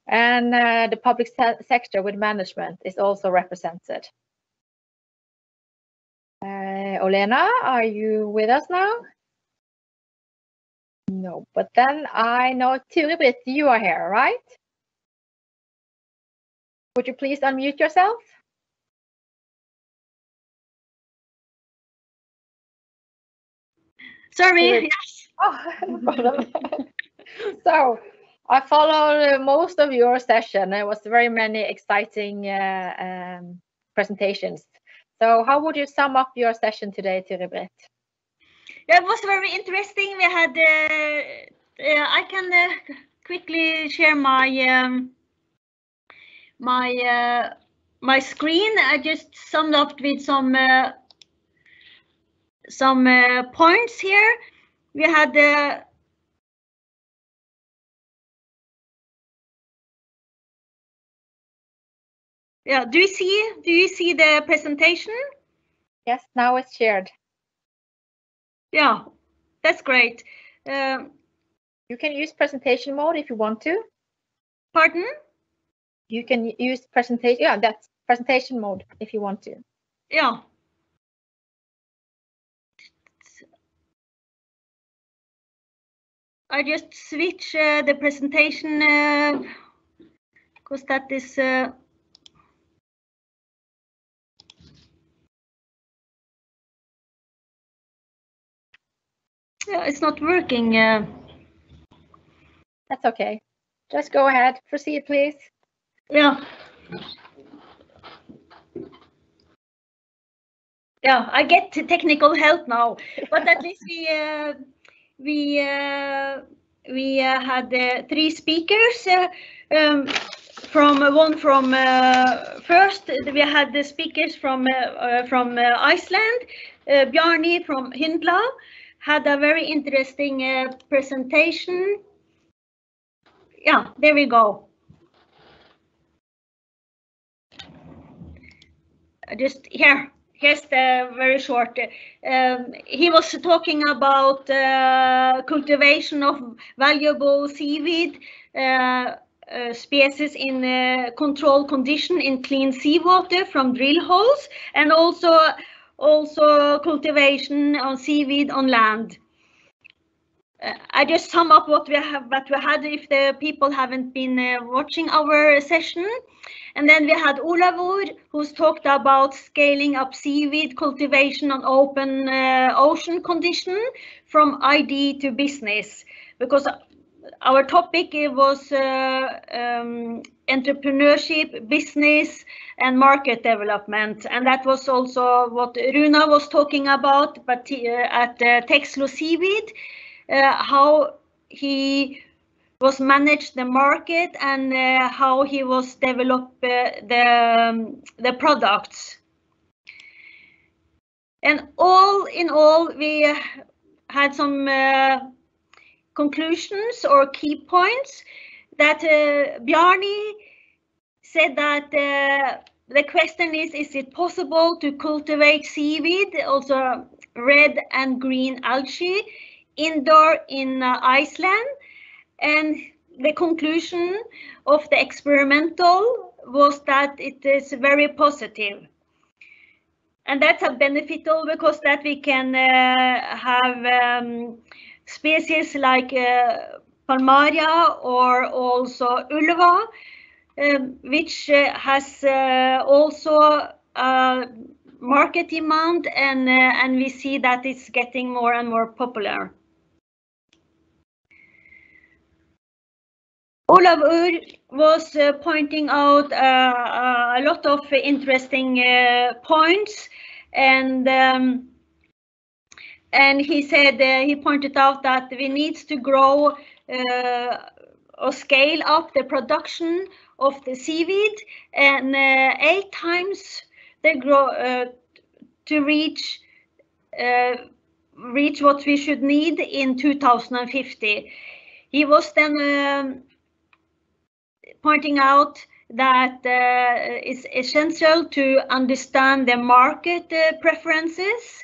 and the public sector with management is also represented. Olena, are you with us now? No, but then I know Turibrit, you are here, right? Would you please unmute yourself? Sorry, yes. Oh, no problem. So I followed most of your session. There was very many exciting presentations. So how would you sum up your session today, Turibrit? Yeah, it was very interesting. We had, I can quickly share my my screen. I just summed up with some points here. We had Yeah, do you see the presentation? Yes, now it's shared. Yeah, that's great. You can use presentation mode if you want to. Pardon? You can use presentation, yeah, that's presentation mode if you want to. Yeah. I just switch the presentation because that is yeah, it's not working. That's okay. Just go ahead. Proceed, please. Yeah. Yeah, I get technical help now, but at least we had 3 speakers. First we had the speakers from Iceland. Bjarni from Vindel had a very interesting presentation. Yeah, there we go. Just here. Here's the very short. He was talking about cultivation of valuable seaweed species in controlled condition in clean seawater from drill holes, and also cultivation on seaweed on land. I just sum up what we had if the people haven't been watching our session. And then we had Olavur, who's talked about scaling up seaweed cultivation on open ocean condition from ID to business, because our topic was entrepreneurship, business, and market development. And that was also what Runa was talking about, but at Texlo Seaweed, how he was managed the market and how he was developed the products. And all in all, we had some conclusions or key points that Bjarni said that the question is it possible to cultivate seaweed, also red and green algae, indoor in Iceland? And the conclusion of the experimental was that it is very positive. And that's a beneficial because that we can have species like Palmaria or also Ulva, which has also market demand, and we see that it's getting more and more popular. Olavur was pointing out a lot of interesting points, and he said he pointed out that we need to grow or scale up the production of the seaweed, and 8 times the grow to reach what we should need in 2050. He was then pointing out that it's essential to understand the market preferences,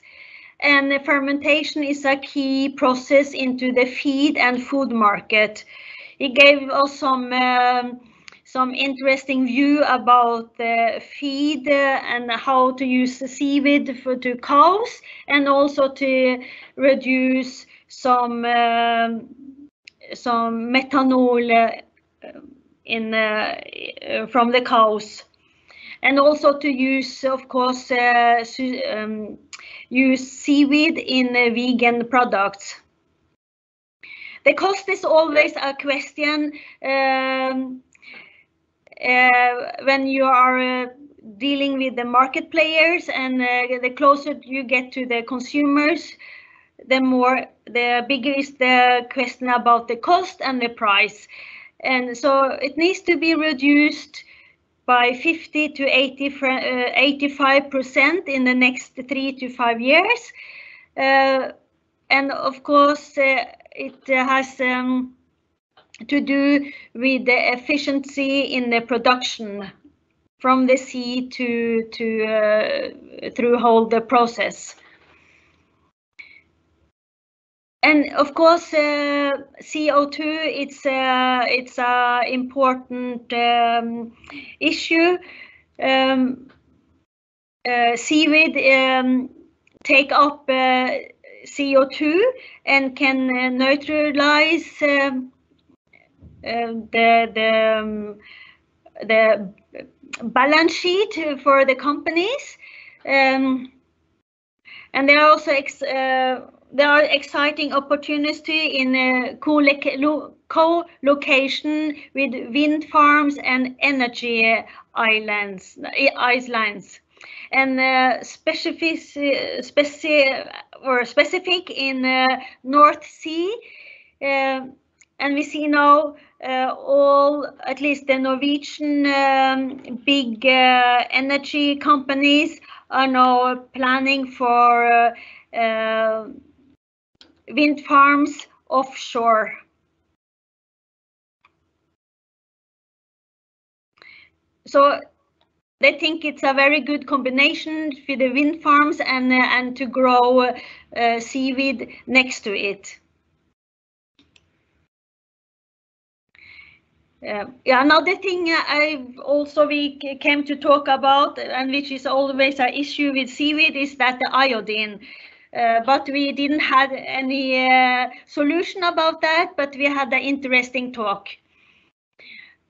and the fermentation is a key process into the feed and food market. He gave us some interesting view about the feed and how to use the seaweed to cows, and also to reduce some methanol from the cows, and also to use, of course, use seaweed in vegan products. The cost is always a question when you are dealing with the market players, and the closer you get to the consumers, the bigger is the question about the cost and the price. And so it needs to be reduced by 50 to 85% in the next 3 to 5 years. And of course, it has to do with the efficiency in the production. from the sea to through whole the process. And of course, CO2, it's a important issue. Seaweed take up CO2 and can neutralize the balance sheet for the companies, and there are also exciting opportunity in co-location with wind farms and energy islands, and specific in North Sea. And we see now at least the Norwegian big energy companies are now planning for wind farms offshore. So they think it's a very good combination for the wind farms and to grow seaweed next to it. Another thing we came to talk about, and which is always an issue with seaweed, is that the iodine. But we didn't have any solution about that, but we had an interesting talk.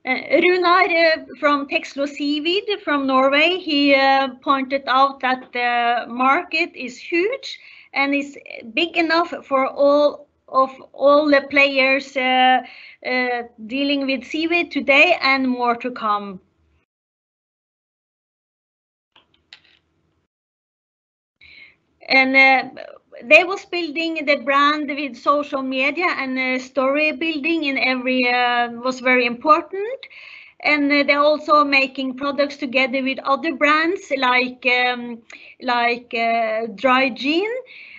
Runar from Texlo Seaweed from Norway, he pointed out that the market is huge and is big enough for all the players dealing with seaweed today and more to come. And they was building the brand with social media, and story building in every was very important. And they're also making products together with other brands like dry gin,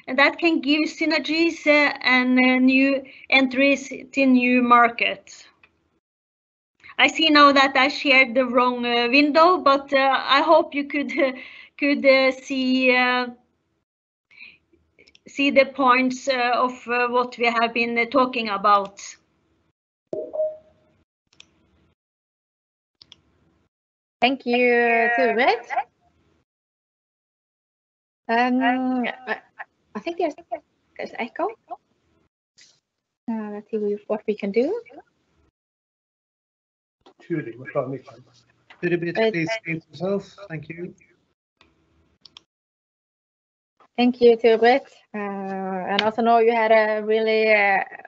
and that can give synergies and new entries to new markets. I see now that I shared the wrong window, but I hope you could see the points of what we have been talking about. Thank you, Turid. I think there's echo. Let's see what we can do. Could you please mute yourself? Thank you. Thank you, Turid. And also know you had a really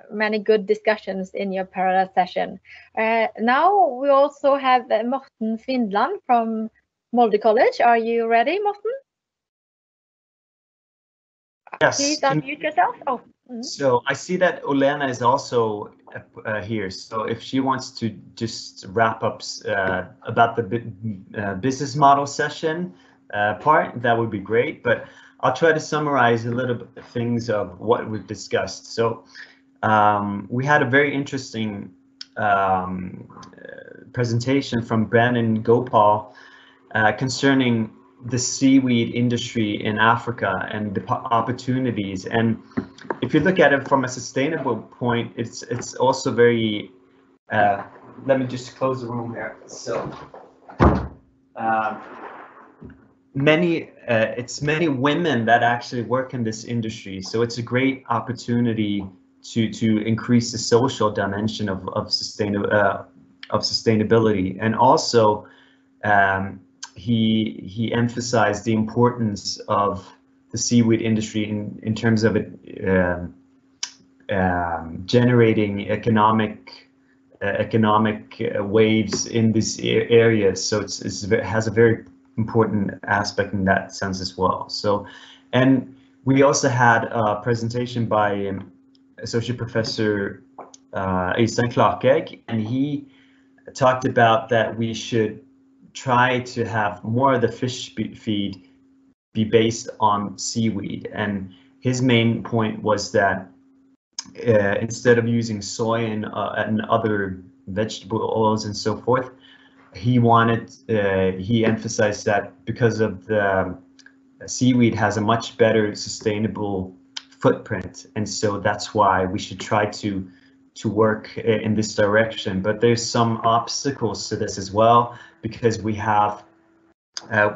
many good discussions in your parallel session. Now we also have Morten Vindel from Molde College. Are you ready, Morten? Yes. Please unmute yourself. Oh. So I see that Olena is also here. So if she wants to just wrap up about the business model session part, that would be great. But I'll try to summarize a little bit of things of what we've discussed. So we had a very interesting presentation from Brandon Gopal concerning the seaweed industry in Africa and the opportunities. And if you look at it from a sustainable point, it's also very, let me just close the room here. So it's many women that actually work in this industry. So it's a great opportunity to increase the social dimension of sustainability. And also he emphasized the importance of the seaweed industry in terms of it generating economic waves in these areas. So it has a very important aspect in that sense as well. So, and we also had a presentation by Associate Professor Øystein Klakegg, and he talked about that we should try to have more of the fish feed be based on seaweed. And his main point was that instead of using soy and other vegetable oils and so forth, he emphasized that because of the seaweed has a much better sustainable footprint, and so that's why we should try to work in this direction. But there's some obstacles to this as well, because we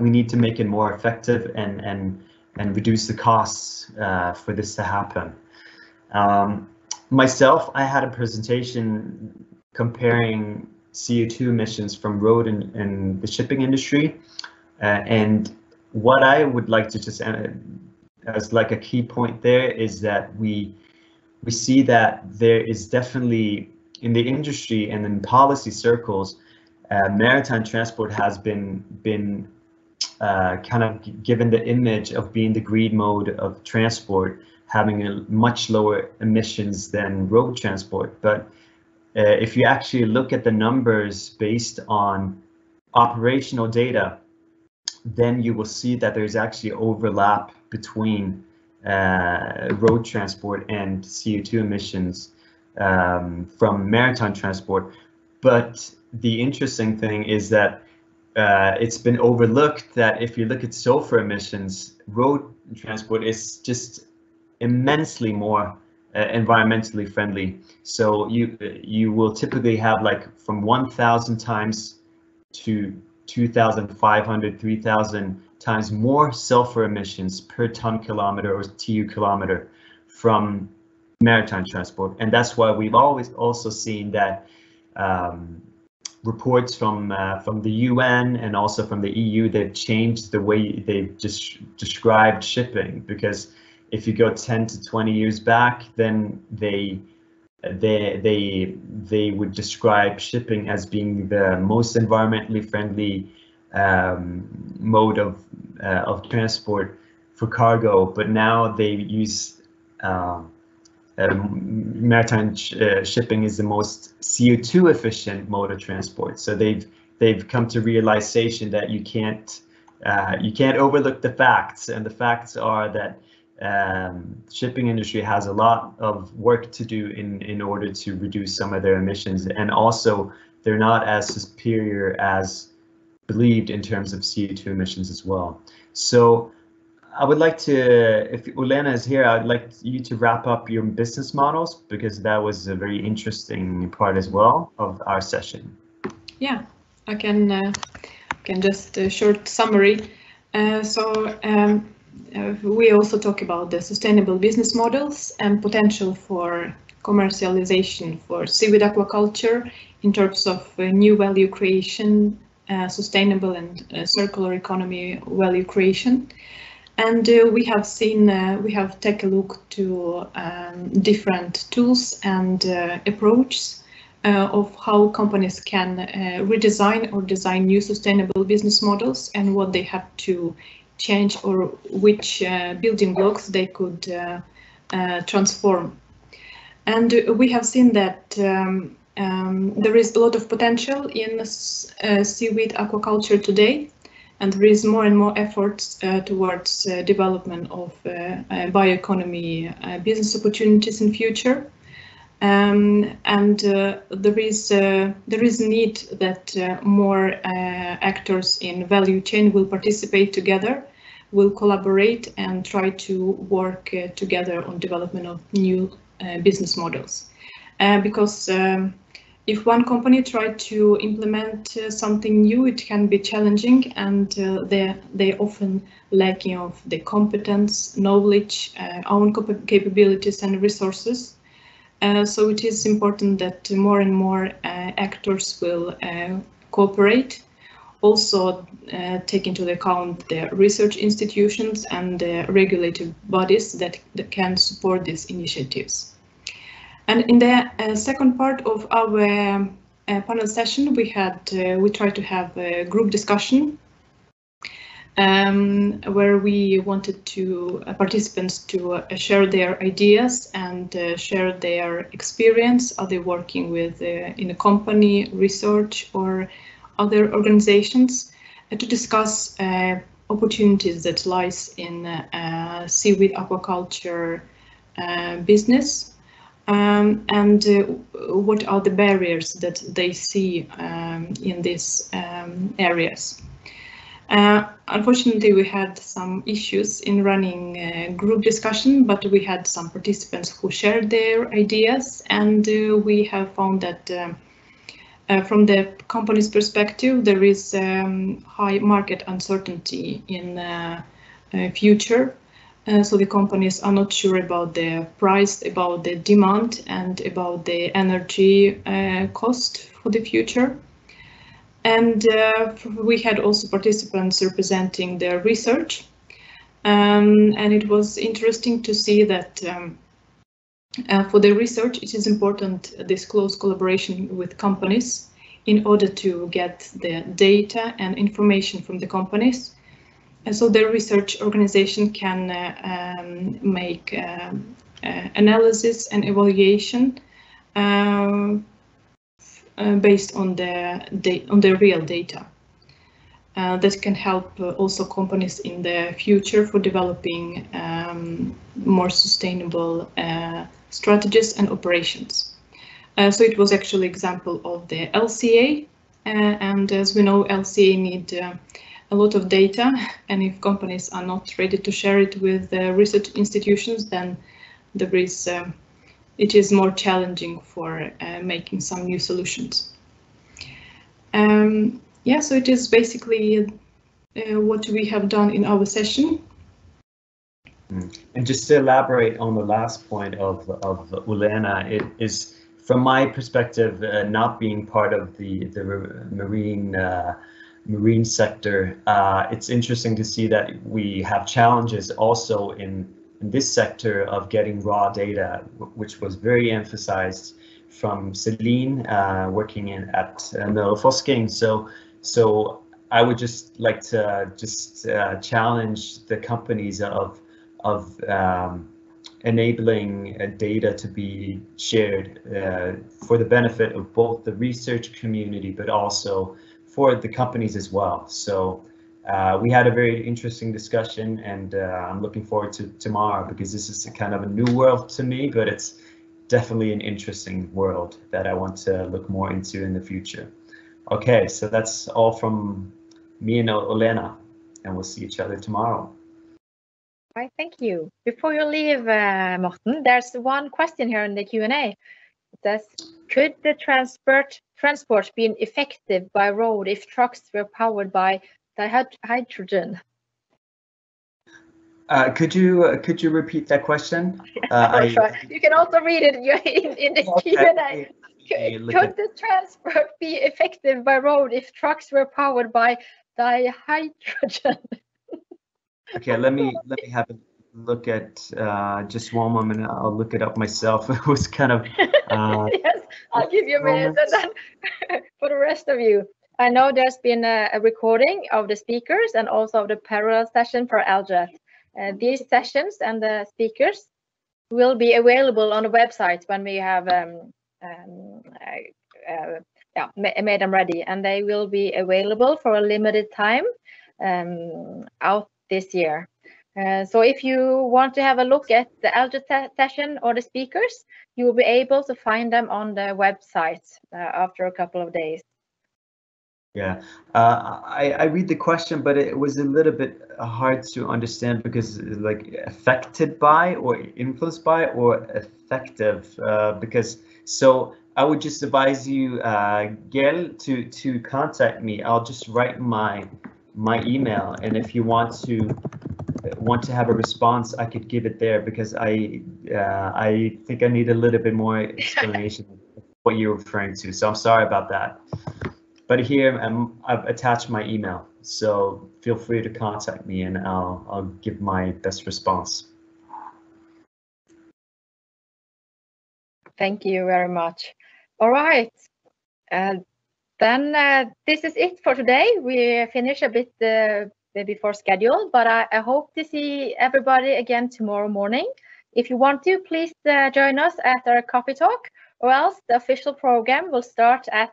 need to make it more effective and reduce the costs for this to happen. Myself, I had a presentation comparing CO2 emissions from road and the shipping industry, and what I would like to just as like a key point there is that we see that there is definitely in the industry and in policy circles, maritime transport has been kind of given the image of being the green mode of transport, having a much lower emissions than road transport. But if you actually look at the numbers based on operational data, then you will see that there's actually overlap between road transport and CO2 emissions from maritime transport. But the interesting thing is that it's been overlooked that if you look at sulfur emissions, road transport is just immensely more environmentally friendly. So you will typically have like from 1,000 times to 2,500, 3,000 times more sulfur emissions per ton kilometer or TU kilometer from maritime transport. And that's why we've always also seen that reports from the UN and also from the EU, they've changed the way they've described shipping, because if you go 10 to 20 years back, then they would describe shipping as being the most environmentally friendly mode of transport for cargo, but now they use maritime shipping is the most CO2 efficient mode of transport. So they've come to realization that you can't overlook the facts, and the facts are that shipping industry has a lot of work to do in order to reduce some of their emissions, and also they're not as superior as believed in terms of CO2 emissions as well. So I would like to, if Olena is here, I'd like you to wrap up your business models, because that was a very interesting part as well of our session. Yeah, I can just a short summary. We also talk about the sustainable business models and potential for commercialization for seaweed aquaculture in terms of new value creation, sustainable and circular economy value creation. And we have taken a look to different tools and approaches of how companies can redesign or design new sustainable business models, and what they have to change or which building blocks they could transform. And we have seen that there is a lot of potential in seaweed aquaculture today, and there is more and more efforts towards development of bioeconomy business opportunities in future. And there is need that more actors in value chain will participate together, will collaborate and try to work together on development of new business models. Because if one company tries to implement something new, it can be challenging, and they often lacking of the competence, knowledge, own capabilities and resources. So it is important that more and more actors will cooperate, also take into account the research institutions and the regulated bodies that can support these initiatives. And in the second part of our panel session, we tried to have a group discussion where we wanted participants to share their ideas and share their experience. Are they working with in a company, research, or other organizations, to discuss opportunities that lies in seaweed aquaculture business. and what are the barriers that they see in these areas. Unfortunately, we had some issues in running group discussion, but we had some participants who shared their ideas, and we have found that from the company's perspective, there is high market uncertainty in future. So the companies are not sure about the price, about the demand, and about the energy cost for the future. And we had also participants representing their research. And it was interesting to see that for the research, it is important this close collaboration with companies in order to get the data and information from the companies. And so the research organization can make analysis and evaluation based on the real data. That can help also companies in the future for developing more sustainable strategies and operations. So it was actually example of the LCA, and as we know, LCA need a lot of data, and if companies are not ready to share it with research institutions, then there is it is more challenging for making some new solutions. Yeah, so it is basically what we have done in our session. And just to elaborate on the last point of Ulena, it is, from my perspective, not being part of the marine sector, it's interesting to see that we have challenges also in this sector of getting raw data, which was very emphasized from Celine working at Møreforsking. So I would just like to challenge the companies of enabling data to be shared for the benefit of both the research community, but also for the companies as well. So we had a very interesting discussion, and I'm looking forward to tomorrow, because this is a kind of a new world to me, but it's definitely an interesting world that I want to look more into in the future. Okay, so that's all from me and Olena, and we'll see each other tomorrow. Right, thank you. Before you leave, Morten, there's one question here in the Q&A. It says, could the transport be effective by road if trucks were powered by hydrogen? Could you repeat that question? You can also read it in the Q&A. Could the transport be effective by road if trucks were powered by hydrogen? Okay, let me have a look at just one moment. I'll look it up myself. It was kind of yes, I'll give you a minute, and then for the rest of you, I know there's been a recording of the speakers and also of the parallel session for Algae. These sessions and the speakers will be available on the website when we have made them ready, and they will be available for a limited time out this year. So if you want to have a look at the Algae session or the speakers, you will be able to find them on the website after a couple of days. Yeah, I read the question, but it was a little bit hard to understand, because like affected by or influenced by or effective, because so I would just advise you, Gail, to contact me. I'll just write my email, and if you want to have a response, I could give it there, because I think I need a little bit more explanation of what you're referring to. So I'm sorry about that. But here I've attached my email, so feel free to contact me, and I'll give my best response. Thank you very much. All right, then this is it for today. We finish a bit before schedule, but I hope to see everybody again tomorrow morning. If you want to, please join us at our coffee talk, or else the official program will start at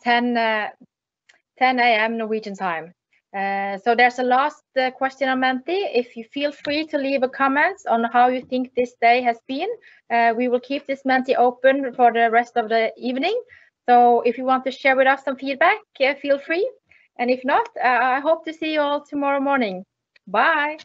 10 a.m. Norwegian time. So there's a last question on Menti. If you feel free to leave a comment on how you think this day has been, we will keep this Menti open for the rest of the evening. So if you want to share with us some feedback, feel free. And if not, I hope to see you all tomorrow morning. Bye.